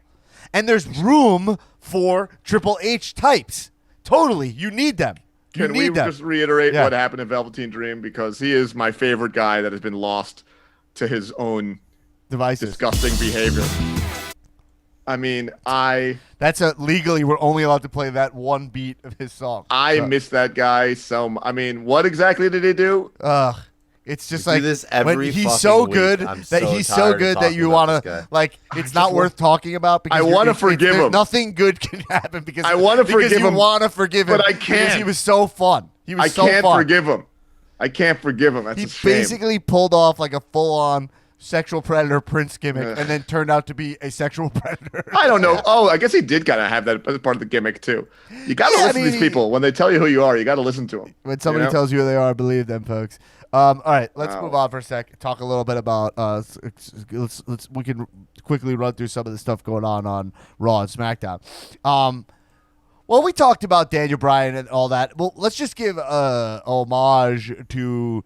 and there's room for Triple H types. Totally, you need them. You Can need we them. just reiterate Yeah. what happened in Velveteen Dream, because he is my favorite guy that has been lost to his own Devices. disgusting behavior. I mean, That's legally we're only allowed to play that one beat of his song. I miss that guy so. I mean, what exactly did he do? It's just We do this every when he's fucking so week. good I'm that so he's so tired of good that talking you about want this to guy. it's not worth talking about because I wanna forgive him. Nothing good can happen because I wanna forgive you him, want to forgive him, but I because can't. he was so fun. He was I so can't fun. forgive him. I can't forgive him. That's He a shame. basically pulled off like a full-on sexual predator Prince gimmick, and then turned out to be a sexual predator. I don't know. Oh, I guess he did kind of have that as part of the gimmick too. You got to Yeah, I listen to mean, these people when they tell you who you are. You got to listen to them. When somebody tells you who they are, believe them, folks. All right, let's move on for a sec. Talk a little bit about. We can quickly run through some of the stuff going on Raw and SmackDown. Well, we talked about Daniel Bryan and all that. Well, let's just give homage to,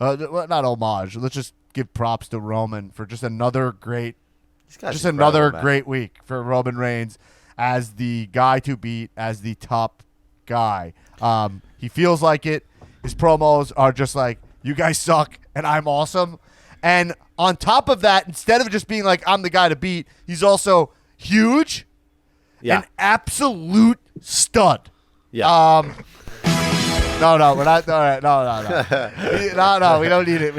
not homage. Let's just give props to Roman for just another great, great week for Roman Reigns as the guy to beat, as the top guy. He feels like it. His promos are just like, you guys suck and I'm awesome. And on top of that, instead of just being like, I'm the guy to beat, he's also huge. Yeah. An absolute stud. Yeah. No, we're not. All right, no. We don't need it.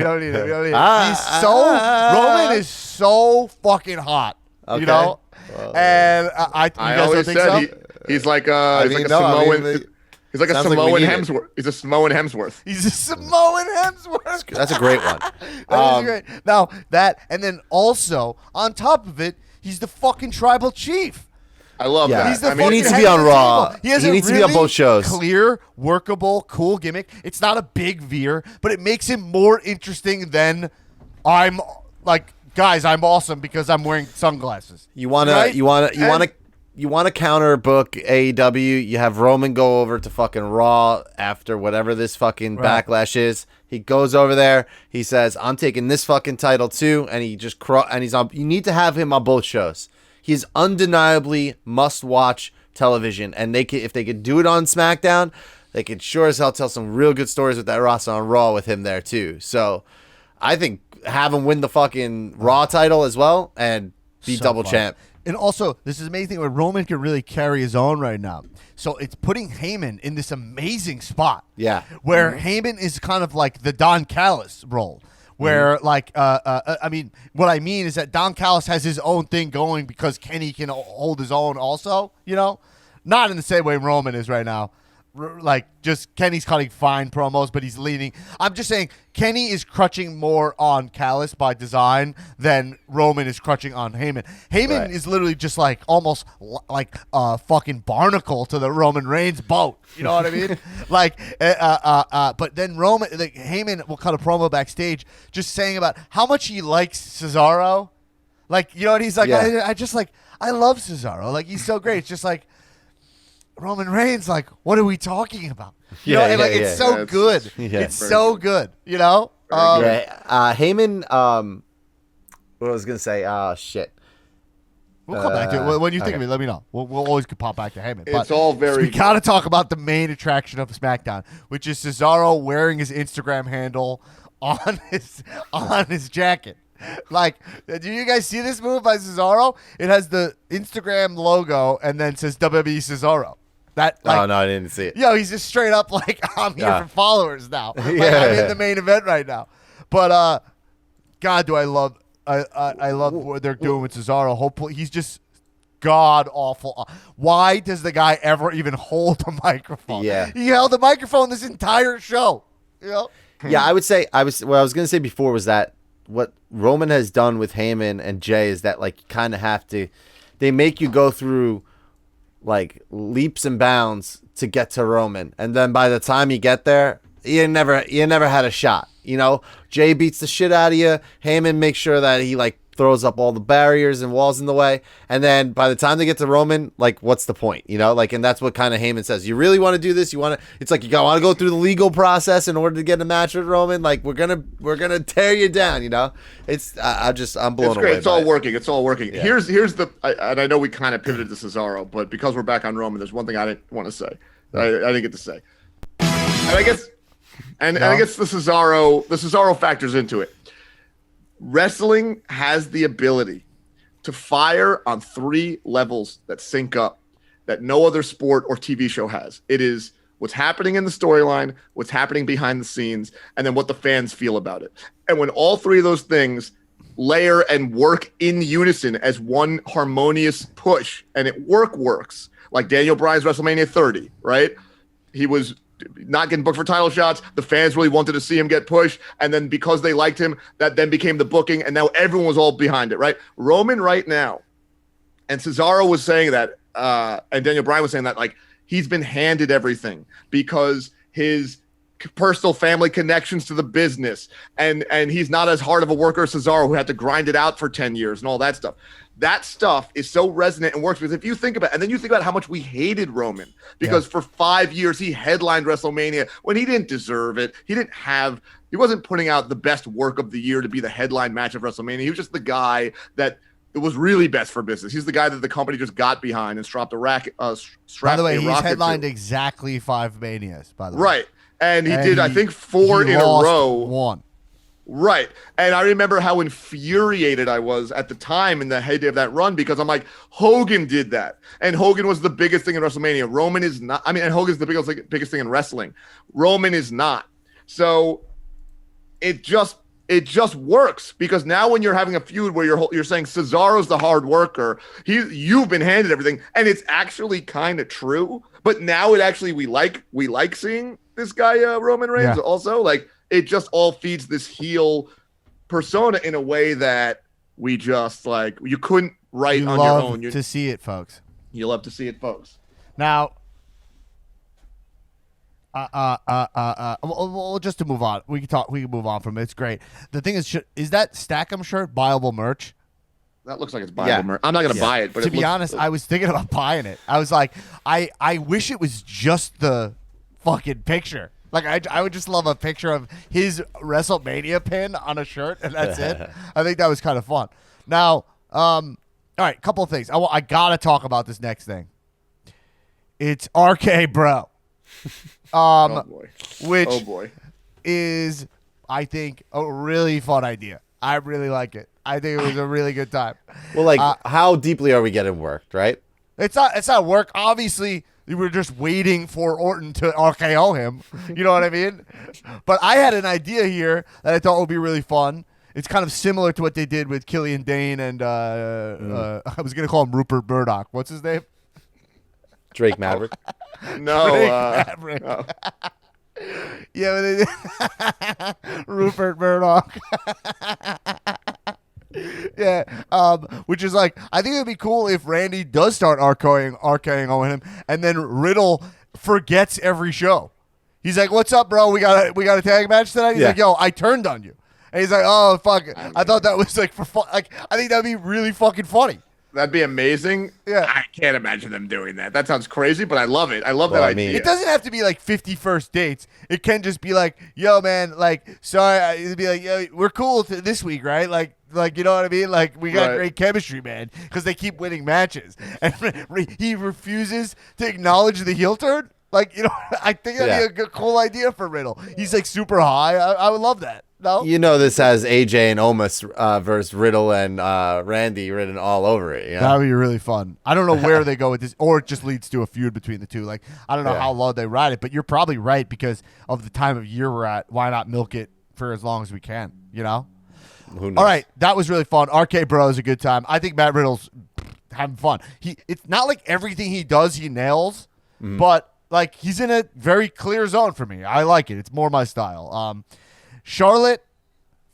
Roman is so fucking hot. Okay. You know? And I I always said he's like a Samoan. He's like a sounds like we Samoan need it. Hemsworth. He's a Samoan Hemsworth. He's a Samoan Hemsworth. That's a great one. That is great. Now that, and then also on top of it, he's the fucking tribal chief. I love Yeah. that. He's the I mean, fucking needs to head be of on the Raw. table. He has He a needs to be on really both shows. Clear, workable, cool gimmick. It's not a big veer, but it makes him more interesting than I'm like, guys, I'm awesome because I'm wearing sunglasses. You want Right? to counter book AEW. You have Roman go over to fucking Raw after whatever this fucking Right. backlash is. He goes over there. He says, "I'm taking this fucking title too," and he just and he's on. You need to have him on both shows. He's undeniably must-watch television, and if they could do it on SmackDown, they could sure as hell tell some real good stories with that roster on Raw with him there too. So, I think have him win the fucking Raw title as well and be So double fun. champ. And also, this is amazing where Roman can really carry his own right now. So it's putting Heyman in this amazing spot. Yeah. Where Heyman is kind of like the Don Callis role. Where, I mean, what I mean is that Don Callis has his own thing going because Kenny can hold his own also, you know? Not in the same way Roman is right now. Just Kenny's cutting fine promos, but he's leaning. I'm just saying Kenny is crutching more on Callis by design than Roman is crutching on Heyman. Heyman Right. is literally just like almost like a fucking barnacle to the Roman Reigns boat. You know what I mean? But then Heyman will cut a promo backstage just saying about how much he likes Cesaro. Like, you know what? He's like, Yeah. I love Cesaro. Like, he's so great. It's just like, Roman Reigns, like, what are we talking about? You know, and it's so good. It's so good, you know? Heyman, what I was going to say, shit. We'll come back to it. When you think of it, let me know. We'll always pop back to Heyman. It's all very We got to talk about the main attraction of SmackDown, which is Cesaro wearing his Instagram handle on his jacket. Like, do you guys see this move by Cesaro? It has the Instagram logo and then says WWE Cesaro. That, like, Oh no, I didn't see it. Yo, he's just straight up like, I'm here Yeah. for followers now. Like, Yeah, I'm in yeah. the main event right now. But God, do I love what they're doing with Cesaro. Hopefully, he's just god awful. Why does the guy ever even hold a microphone? Yeah. He held the microphone this entire show. You know? Yeah, I would say what I was gonna say before was that what Roman has done with Heyman and Jay is that like you kind of have to, they make you go through like leaps and bounds to get to Roman, and then by the time you get there, you never had a shot. You know, Jay beats the shit out of you. Heyman makes sure that he like throws up all the barriers and walls in the way, and then by the time they get to Roman, like what's the point? You know, like, and that's what kind of Heyman says. You really want to do this? You want to? It's like you want to go through the legal process in order to get a match with Roman. Like we're gonna tear you down. You know, it's I'm blown It's away. great. It's by all it. working. It's all working. Yeah. Here's the and I know we kind of pivoted to Cesaro, but because we're back on Roman, there's one thing I didn't want to say. I didn't get to say, and I guess and I guess the Cesaro factors into it. Wrestling has the ability to fire on 3 levels that sync up that no other sport or TV show has. It is what's happening in the storyline, what's happening behind the scenes, and then what the fans feel about it. And when all 3 of those things layer and work in unison as one harmonious push, and it works, like Daniel Bryan's WrestleMania 30, right? He was not getting booked for title shots. The fans really wanted to see him get pushed. And then because they liked him, that then became the booking. And now everyone was all behind it, right? Roman right now, and Cesaro was saying that, and Daniel Bryan was saying that, like, he's been handed everything because his personal family connections to the business. And he's not as hard of a worker as Cesaro, who had to grind it out for 10 years and all that stuff. That stuff is so resonant and works because if you think about it, and then you think about how much we hated Roman because for 5 years he headlined WrestleMania when he didn't deserve it. He wasn't putting out the best work of the year to be the headline match of WrestleMania. He was just the guy that it was really best for business. He's the guy that the company just got behind and strapped a racket. By the way, he's rocket headlined to. exactly 5 Manias, by the way. Right. And he did, I think, 4 in a row. 1. Right. And I remember how infuriated I was at the time in the heyday of that run because I'm like, Hogan did that. And Hogan was the biggest thing in WrestleMania. Roman is not. I mean, and Hogan's the biggest thing in wrestling. Roman is not. So it just works because now when you're having a feud where you're saying Cesaro's the hard worker, you've been handed everything, and it's actually kind of true. But now we like seeing this guy Roman Reigns also. Like, it just all feeds this heel persona in a way that we just like you couldn't write on your own. To see it, folks. You love to see it, folks. Now, well, just to move on, we can move on from it. It's great. The thing is that Stack'em shirt buyable merch? That looks like it's buyable merch. I'm not gonna buy it, but to be honest, I was thinking about buying it. I was like, I wish it was just the fucking picture. Like, I would just love a picture of his WrestleMania pin on a shirt, and that's it. I think that was kind of fun. Now, all right, couple of things. I got to talk about this next thing. It's RK Bro. Oh boy. Which Oh boy. is, I think, a really fun idea. I really like it. I think it was a really good time. Well, like, how deeply are we getting worked, right? It's not work. Obviously, we were just waiting for Orton to RKO him. You know what I mean? But I had an idea here that I thought would be really fun. It's kind of similar to what they did with Killian Dane and I was going to call him Rupert Murdoch. What's his name? Drake Maverick. No. Drake Maverick. Oh. Yeah, but Rupert Murdoch. Yeah, which is like, I think it would be cool if Randy does start RKing on him, and then Riddle forgets every show. He's like, "What's up, bro? We got a tag match tonight." He's like, "Yo, I turned on you," and he's like, "Oh fuck, I thought that was like for fun." Like, I think that'd be really fucking funny. That'd be amazing. Yeah. I can't imagine them doing that. That sounds crazy, but I love it. I love that Well, I idea. mean, It doesn't have to be like 50 first dates. It can just be like, "Yo, man, like, sorry," it'd be like, "Yo, we're cool this week, right?" Like, you know what I mean? Like, we got Right. great chemistry, man, because they keep winning matches. And he refuses to acknowledge the heel turn. Like, I think that'd be a cool idea for Riddle. He's like super high. I would love that. No, This has AJ and Omos versus Riddle and Randy written all over it. That would be really fun. I don't know where they go with this, or it just leads to a feud between the two. Like, I don't know how long they ride it, but you're probably right because of the time of year we're at. Why not milk it for as long as we can? Who knows? All right, that was really fun. RK Bro is a good time. I think Matt Riddle's having fun. It's not like everything he does he nails, but like he's in a very clear zone for me. I like it. It's more my style. Charlotte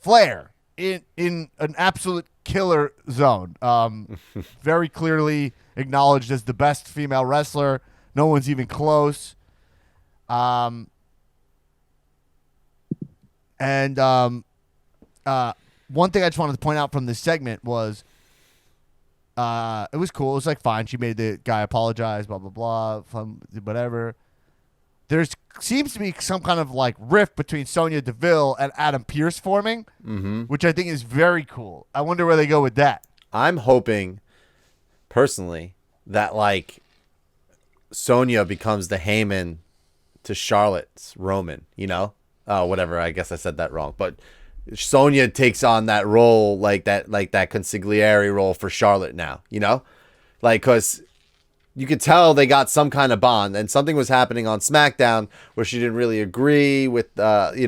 Flair in an absolute killer zone. Very clearly acknowledged as the best female wrestler. No one's even close. One thing I just wanted to point out from this segment was it was cool. It was like fine. She made the guy apologize, blah, blah, blah, whatever. There seems to be some kind of like rift between Sonya Deville and Adam Pearce forming, which I think is very cool. I wonder where they go with that. I'm hoping, personally, that like Sonya becomes the Heyman to Charlotte's Roman, whatever. I guess I said that wrong, but Sonya takes on that role, like that consigliere role for Charlotte now, because you could tell they got some kind of bond, and something was happening on SmackDown where she didn't really agree with, he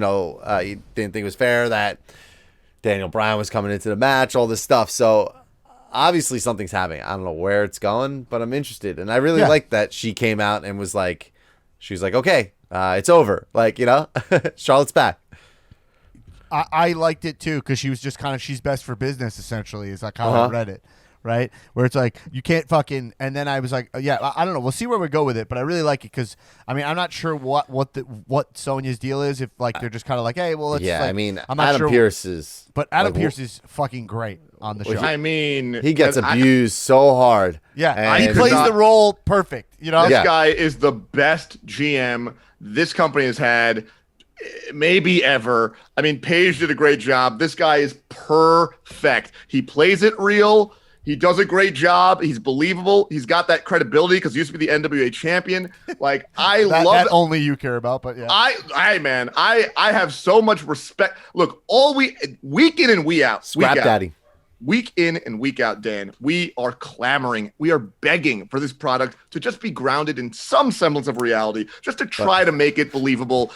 didn't think it was fair that Daniel Bryan was coming into the match, all this stuff. So obviously something's happening. I don't know where it's going, but I'm interested. And I really like that she came out and was like, okay, it's over. Like, Charlotte's back. I liked it too because she was just kind of she's best for business essentially is like how I read it, right? Where it's like you can't fucking and then I was like I don't know, we'll see where we go with it, but I really like it because I'm not sure what Sonya's deal is if like they're just kind of like hey well let's I'm not Adam sure, Pearce is Pearce is fucking great on the show. He gets abused so hard. Yeah, he plays the role perfect. This guy is the best GM this company has had. Maybe ever. Paige did a great job. This guy is perfect. He plays it real. He does a great job. He's believable. He's got that credibility because he used to be the NWA champion. Like I love that. Only you care about, but yeah. I have so much respect. Look, week in and week out. Scrap Daddy. Week in and week out, Dan, we are clamoring. We are begging for this product to just be grounded in some semblance of reality, just to try to make it believable.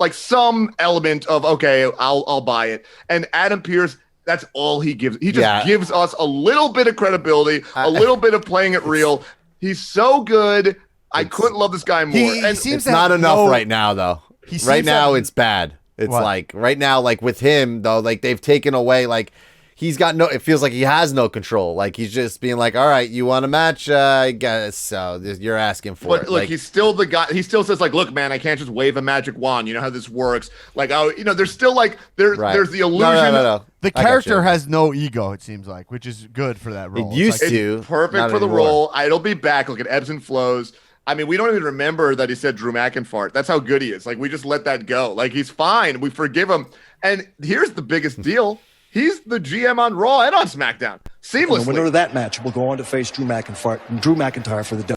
Like some element of okay, I'll buy it. And Adam Pearce, that's all he gives. He just gives us a little bit of credibility, a little bit of playing it real. He's so good. I couldn't love this guy more. It's not enough right now, though. Right now, it's bad. It's like right now, like with him though, like they've taken away like. He's got it feels like he has no control. Like he's just being like, all right, you want a match? I guess so. You're asking for it. But look, he's still the guy. He still says like, look, man, I can't just wave a magic wand. You know how this works. Like, there's still like, there's the illusion. No. The character has no ego, it seems like, which is good for that role. It used to. It's perfect for the role. It'll be back. Look, it ebbs and flows. We don't even remember that he said Drew McIntyre. That's how good he is. Like, we just let that go. Like, he's fine. We forgive him. And here's the biggest deal. He's the GM on Raw and on SmackDown seamlessly. And the winner of that match will go on to face Drew McIntyre for the W.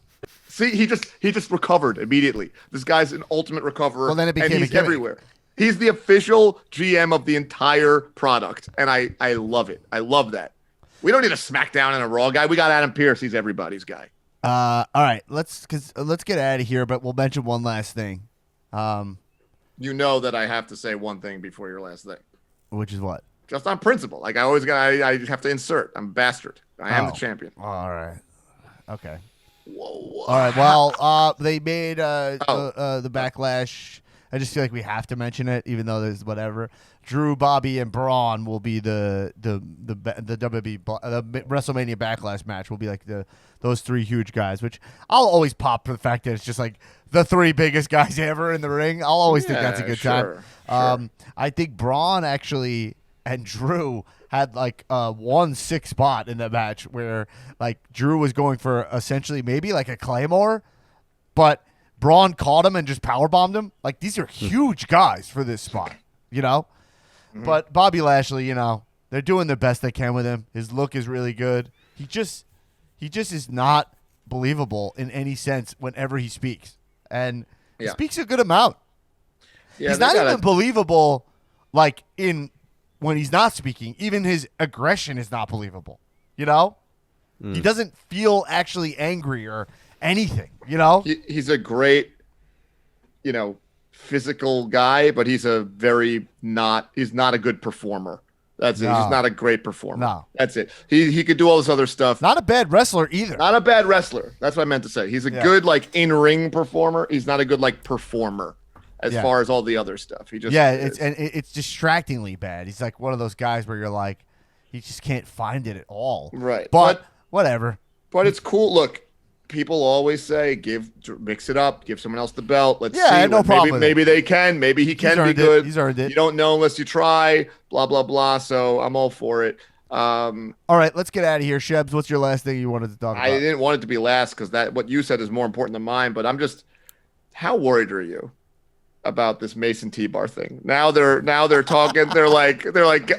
See, he just recovered immediately. This guy's an ultimate recoverer. Well, then it became and he's everywhere. He's the official GM of the entire product, and I love it. I love that. We don't need a SmackDown and a Raw guy. We got Adam Pearce. He's everybody's guy. All right, let's get out of here, but we'll mention one last thing. You know that I have to say one thing before your last thing. Which is what? Just on principle. Like I have to insert. I'm a bastard. I am the champion. All right. Okay. Whoa. All right. Well, they made the Backlash. I just feel like we have to mention it, even though there's whatever. Drew, Bobby, and Braun will be the WWE the WrestleMania Backlash match. Will be like those three huge guys, which I'll always pop for the fact that it's just like the three biggest guys ever in the ring. I'll always think that's a good time. Sure. I think Braun actually and Drew had like one sick spot in the match where like Drew was going for essentially maybe like a Claymore, but Braun caught him and just powerbombed him. Like these are huge guys for this spot, But Bobby Lashley, they're doing the best they can with him. His look is really good. He just is not believable in any sense whenever he speaks. And He Yeah. speaks a good amount. Yeah, He's they not gotta- even believable, like when he's not speaking. Even his aggression is not believable. You know, he doesn't feel actually angry or anything. You know, He's a great, physical guy, but he's not a good performer. That's it. He's just No. not a great performer. No. That's it. He could do all this other stuff. not a bad wrestler either. Not a bad wrestler. That's what I meant to say. He's a good in-ring performer. He's not a good performer as Yeah. far as all the other stuff. He just is. It's distractingly bad. He's like one of those guys where you're like, he just can't find it at all. Right. But whatever. But it's cool. Look, people always say mix it up, give someone else the belt. Let's Yeah, see. no problem with Maybe they can. Maybe he can be earned it. good. He's earned it. You don't know unless you try. Blah blah blah. So I'm all for it. All right, let's get out of here. Shebs, what's your last thing you wanted to talk about? I didn't want it to be last because what you said is more important than mine. But I'm just, how worried are you about this Mace and T-Bar thing? Now they're talking. they're like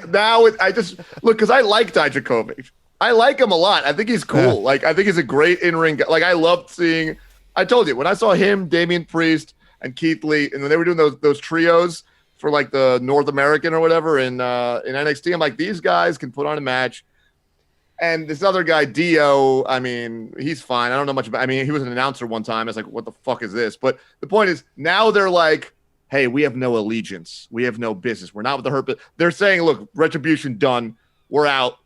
now. I just look because I like Dijakovic. I like him a lot. I think he's cool. Yeah. I think he's a great in-ring guy. I loved seeing. I told you when I saw him, Damian Priest, and Keith Lee, and when they were doing those trios for the North American or whatever in NXT, I'm like, these guys can put on a match. And this other guy, Dio, I mean, he's fine. I don't know much about. I mean, he was an announcer one time. I was like, what the fuck is this? But the point is, now they're like, hey, we have no allegiance. We have no business. We're not with the Hurt. They're saying, look, Retribution done. We're out.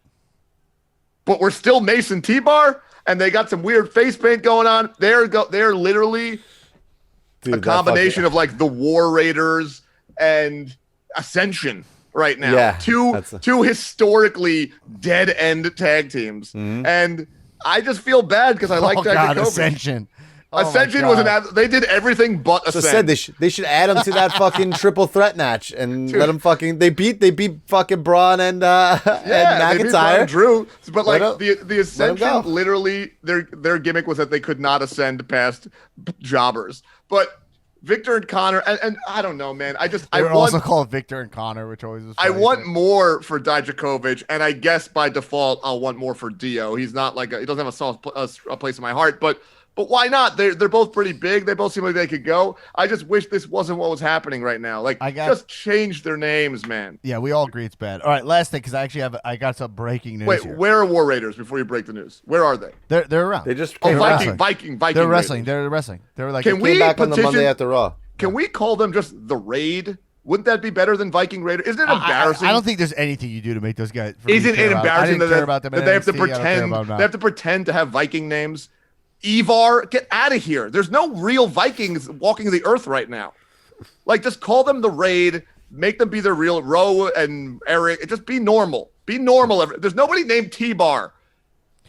But we're still Mace and T-Bar, and they got some weird face paint going on. They're literally a combination of the War Raiders and Ascension right now. Yeah, two historically dead end tag teams, and I just feel bad because I like God, Dijakovic. Ascension. Oh Ascension my was God. they did everything but So Ascend. said they should add him to that fucking triple threat match and let him they beat fucking Braun and They beat Brian McIntyre. Drew, but Let him- the Ascension, go. literally their gimmick was that they could not ascend past jobbers. But Victor and Connor, and I don't know, man. They were also called Victor and Connor, which always was I funny. want more for Dijakovic, and I guess by default I'll want more for Dio. He's not he doesn't have a place in my heart, but why not? They're both pretty big. They both seem like they could go. I just wish this wasn't what was happening right now. Just change their names, man. Yeah, we all agree it's bad. All right, last thing, because I got some breaking news Wait, here. where are War Raiders before you break the news? Where are they? They're around. They just Oh, came wrestling. Viking. They're wrestling. Raiders. They're wrestling. They were like, Can we back on the petition- Monday after Raw. Can we call them just the Raid? Wouldn't that be better than Viking Raiders? Isn't it embarrassing? I don't think there's anything you do to make those guys. for me to Isn't care it about. embarrassing I didn't that, care about them in they have to NXT, I don't care pretend about them now. they have to pretend to have Viking names? Evar, get out of here. There's no real Vikings walking the earth right now. Just call them the Raid, make them be their real Ro and Eric. Just be normal. Be normal. There's nobody named T-Bar.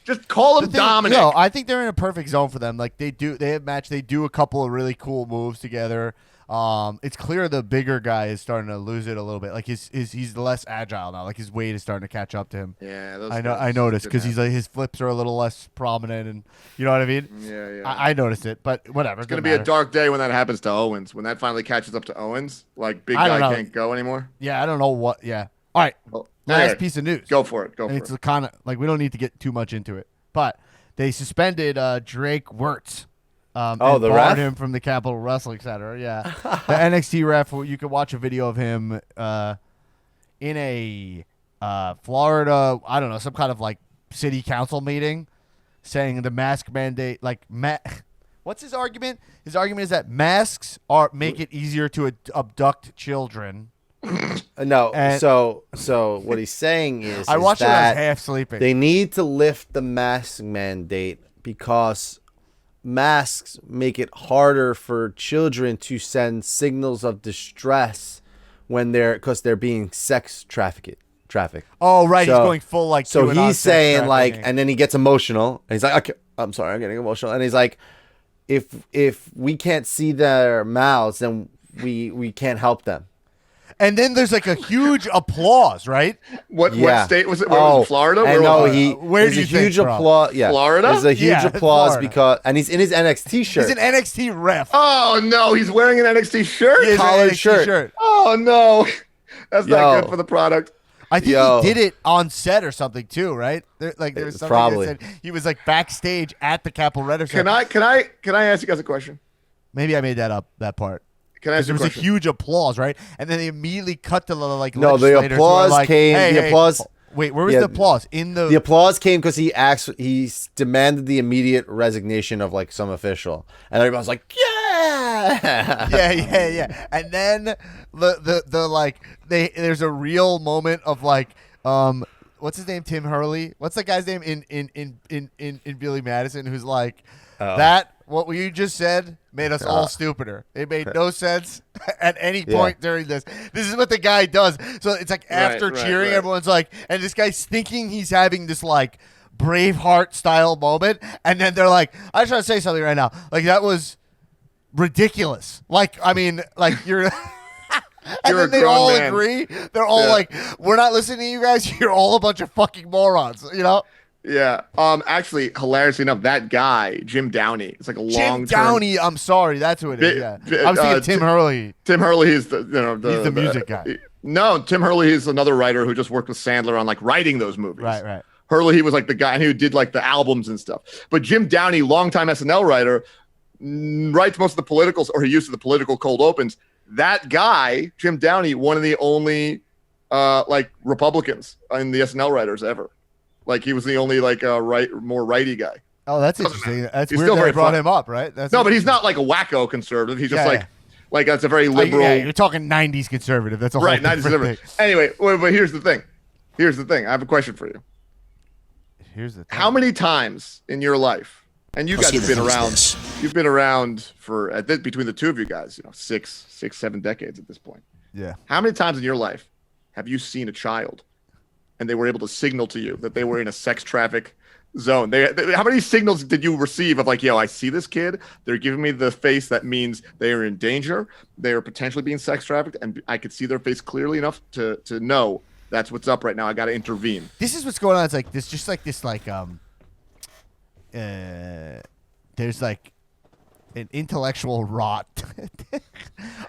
Just call him Dominic. No, I think they're in a perfect zone for them. They have match. They do a couple of really cool moves together. It's clear the bigger guy is starting to lose it a little bit. He's less agile now. His weight is starting to catch up to him. Yeah, I noticed because his flips are a little less prominent, and you know what I mean. Yeah. I noticed it, but whatever. It's gonna be a dark day when that happens to Owens. When that finally catches up to Owens, big I don't guy know. can't go anymore. Yeah, I don't know what. Yeah. All right. Well, Last okay. piece of news. Go for it. And it's kind of we don't need to get too much into it, but they suspended Drake Wirtz. And the barred ref? him from the Capitol Wrestling Center. Yeah, the NXT ref. You can watch a video of him in a Florida. I don't know, some kind of city council meeting, saying the mask mandate. What's his argument? His argument is that masks make it easier to abduct children. No, And- so what he's saying is I watched it. I that was half sleeping. they need to lift the mask mandate because masks make it harder for children to send signals of distress when they're being sex trafficked. Oh, right. So- he's going full So QAnon he's sex saying trafficking. and then he gets emotional and he's like, okay, I'm sorry, I'm getting emotional, and he's like, if we can't see their mouths, then we can't help them. And then there's a huge applause, right? What Yeah. state was it? Where was it? Florida? And Where no, was it? where there's do a you think, huge bro? applause. Yeah, Florida? There's a huge Yeah, applause Florida. and he's in his NXT shirt. He's an NXT ref. Oh no, he's wearing an NXT shirt. He has an collared NXT shirt. Oh no, that's not Yo. good for the product. I think Yo. he did it on set or something too, right? There was something Probably. that said he was backstage at the Capitol Center. Can I ask you guys a question? Maybe I made that up, that part. Can I ask you There a was a question? huge applause, right? And then they immediately cut to the like. No, the legislators who were applause like, came. Hey, the hey, applause. Wait, where was Yeah, the applause? In the The applause came because he demanded the immediate resignation of like some official, and everybody was like, "Yeah, yeah. And then the like there's a real moment of like what's his name? Tim Hurley. What's that guy's name in Billy Madison? Who's like that? What you just said made us all stupider. It made no sense at any point during this. This is what the guy does. So it's like after cheering, everyone's like, and this guy's thinking he's having this like Braveheart style moment, and then they're like, I just want to say something right now. Like that was ridiculous. Like I mean, like you're. And You're then they a grown all man. agree. They're all like, "We're not listening to you guys. You're all a bunch of fucking morons." You know. Yeah. Actually, hilariously enough, that guy, Jim Downey, it's like a long Jim Downey. I'm sorry, that's who it is. Yeah, I was thinking Tim Hurley. Tim Hurley is the He's the music guy. No, Tim Hurley is another writer who just worked with Sandler on like writing those movies. Right. Hurley, he was like the guy who did like the albums and stuff. But Jim Downey, longtime SNL writer, writes most of the politicals, or he used to the political cold opens. That guy, Jim Downey, one of the only like Republicans in the SNL writers ever. Like he was the only like more righty guy. Oh, that's interesting. That's He's weird still that very they brought fun. him up, right? That's No, but he's not like a wacko conservative. He's just Yeah, like that's a very liberal. Yeah, you're talking '90s conservative. That's a whole Right, 90s different conservative. thing. Anyway, but here's the thing. I have a question for you. Here's the thing. How many times in your life, and you guys have been around, you've been around for between the two of you guys, 6, 7 decades at this point. Yeah. How many times in your life have you seen a child and they were able to signal to you that they were in a sex traffic zone? How many signals did you receive of like, yo, I see this kid, they're giving me the face that means they are in danger, they are potentially being sex trafficked, and I could see their face clearly enough to know that's what's up right now. I got to intervene. This is what's going on. It's like this, just like this, like there's like an intellectual rot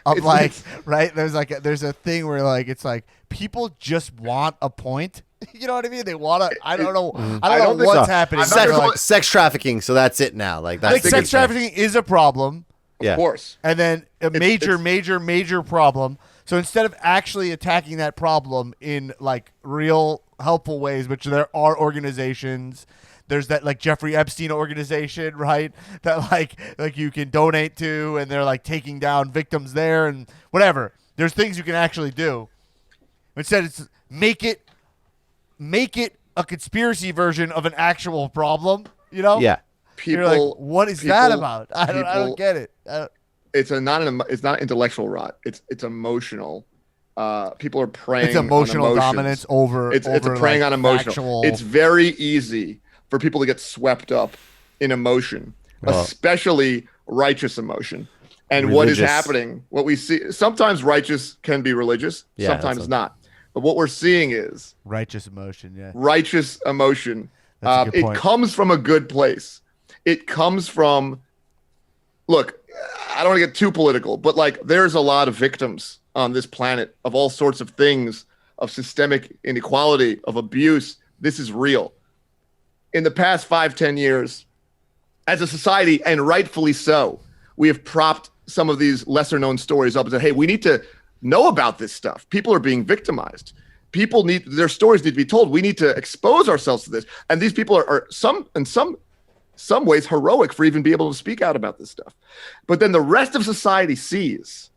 of It's- like, it's- right? There's a thing where like it's like people just want a point. You know what I mean? They want to. I don't know. I don't know what's happening. They're like, sex trafficking. So that's it now. Like that's like the sex big thing. trafficking is a problem. Of course. And then a major problem. So instead of actually attacking that problem in like real helpful ways, which there are organizations, there's that like Jeffrey Epstein organization, right? That like you can donate to, and they're like taking down victims there and whatever. There's things you can actually do. Instead, it's make it a conspiracy version of an actual problem. You know? Yeah. You're like, what is that about? I don't get it. It's not intellectual rot. It's emotional. People are preying. It's emotional on emotions. dominance over. It's over, preying like, on emotional. actual- It's very easy for people to get swept up in emotion, especially righteous emotion. And what is Religious. happening? What we see sometimes righteous can be religious, Yeah, sometimes that's not. But what we're seeing is righteous emotion. Yeah. righteous emotion. That's a good It point. comes from a good place. It comes from, look, I don't want to get too political, but like there's a lot of victims on this planet of all sorts of things, of systemic inequality, of abuse. This is real. In the past 5-10 years, as a society, and rightfully so, we have propped some of these lesser known stories up and said, hey, we need to know about this stuff. People are being victimized. People need, their stories need to be told. We need to expose ourselves to this. And these people are in some ways heroic for even being able to speak out about this stuff. But then the rest of society sees,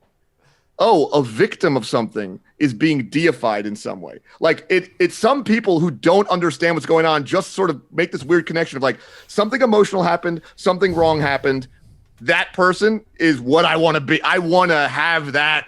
oh, a victim of something is being deified in some way. Like it's some people who don't understand what's going on just sort of make this weird connection of like something emotional happened, something wrong happened. That person is what I want to be. I want to have that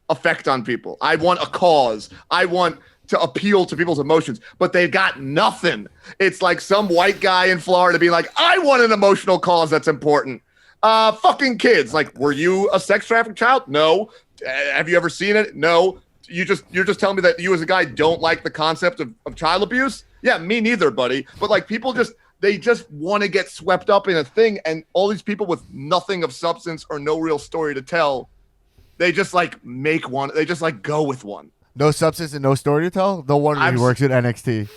effect on people. I want a cause. I want to appeal to people's emotions, but they've got nothing. It's like some white guy in Florida being like, I want an emotional cause that's important. Fucking kids. Like, were you a sex trafficked child? No. Have you ever seen it? No. You're just telling me that you as a guy don't like the concept of child abuse? Yeah, me neither, buddy. But like people they just want to get swept up in a thing, and all these people with nothing of substance or no real story to tell, they just like make one. They just like go with one. No substance and no story to tell. No wonder he works at NXT.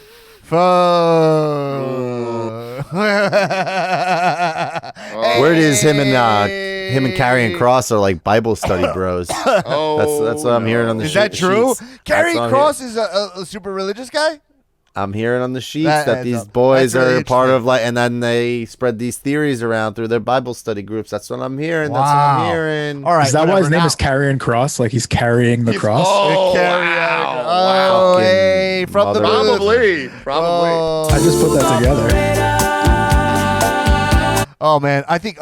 Where it is him and him and Karrion Kross are like Bible study bros. That's what I'm hearing on the Is that true? sheets. Karrion Kross is a super religious guy? I'm hearing on the sheets that these boys are part of and then they spread these theories around through their Bible study groups. That's what I'm hearing. Wow. That's what I'm hearing. All right. Is that why his name is Karrion Kross? Like he's carrying the cross? Oh, wow. Oh, hey, from the Probably. I just put that together. Oh man, I think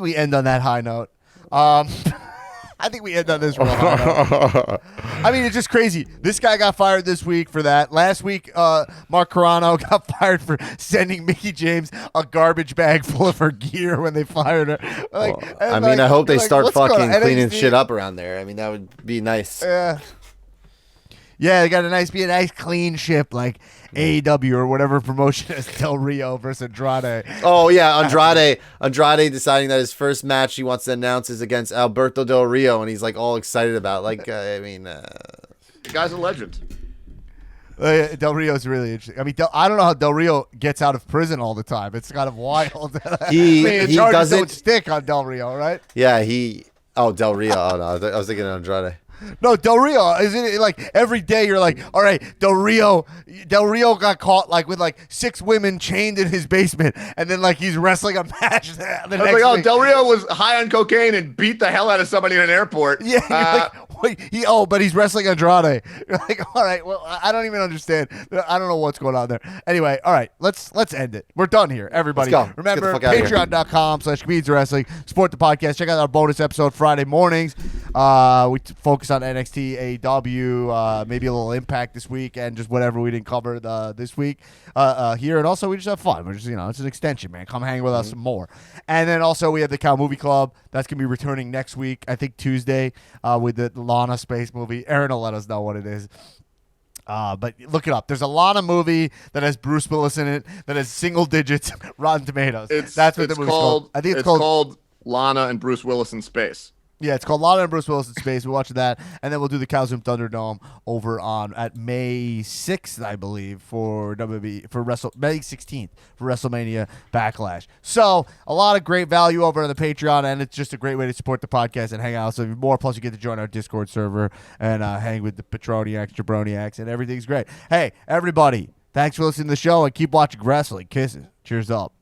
we end on that high note. I think we end on this real high note. I mean, it's just crazy. This guy got fired this week for that. Last week, Mark Carano got fired for sending Mickie James a garbage bag full of her gear when they fired her. I hope they start fucking cleaning shit up around there. I mean, that would be nice. Yeah, they got to be a nice clean ship like AEW or whatever promotion is Del Rio versus Andrade. Oh yeah, Andrade deciding that his first match he wants to announce is against Alberto Del Rio, and he's like all excited about. The guy's a legend. Del Rio is really interesting. I mean, I don't know how Del Rio gets out of prison all the time. It's kind of wild. The charges don't stick on Del Rio, right? Yeah, Del Rio. Oh no, I was thinking of Andrade. No, Del Rio, isn't it like every day you're like, all right, Del Rio got caught like with like 6 women chained in his basement, and then like he's wrestling a match the next week. Del Rio was high on cocaine and beat the hell out of somebody in an airport. Yeah, you're like, wait, but he's wrestling Andrade. You're like, all right, well, I don't even understand. I don't know what's going on there. Anyway, all right, let's end it. We're done here, everybody. Let's go. Remember, Let's get the fuck outta here. patreon.com/Comedians Wrestling. Support the podcast. Check out our bonus episode Friday mornings. We focus on NXT, AEW, maybe a little Impact this week, and just whatever we didn't cover this week here. And also, we just have fun. We're just, it's an extension, man. Come hang with us some more. And then also, we have the Cow Movie Club. That's going to be returning next week, I think Tuesday, with the Lana Space movie. Aaron will let us know what it is. But look it up. There's a Lana movie that has Bruce Willis in it that has single digits Rotten Tomatoes. That's what the movie's called. I think it's called Lana and Bruce Willis in Space. Yeah, it's called Lana and Bruce Willis in Space. We're watching that, and then we'll do the Calzoom Thunderdome over at May 6th, I believe, for WWE May 16th for WrestleMania Backlash. So a lot of great value over on the Patreon, and it's just a great way to support the podcast and hang out. So more, plus you get to join our Discord server and hang with the Patroniacs, Jabroniacs, and everything's great. Hey, everybody, thanks for listening to the show, and keep watching wrestling. Kisses. Cheers up.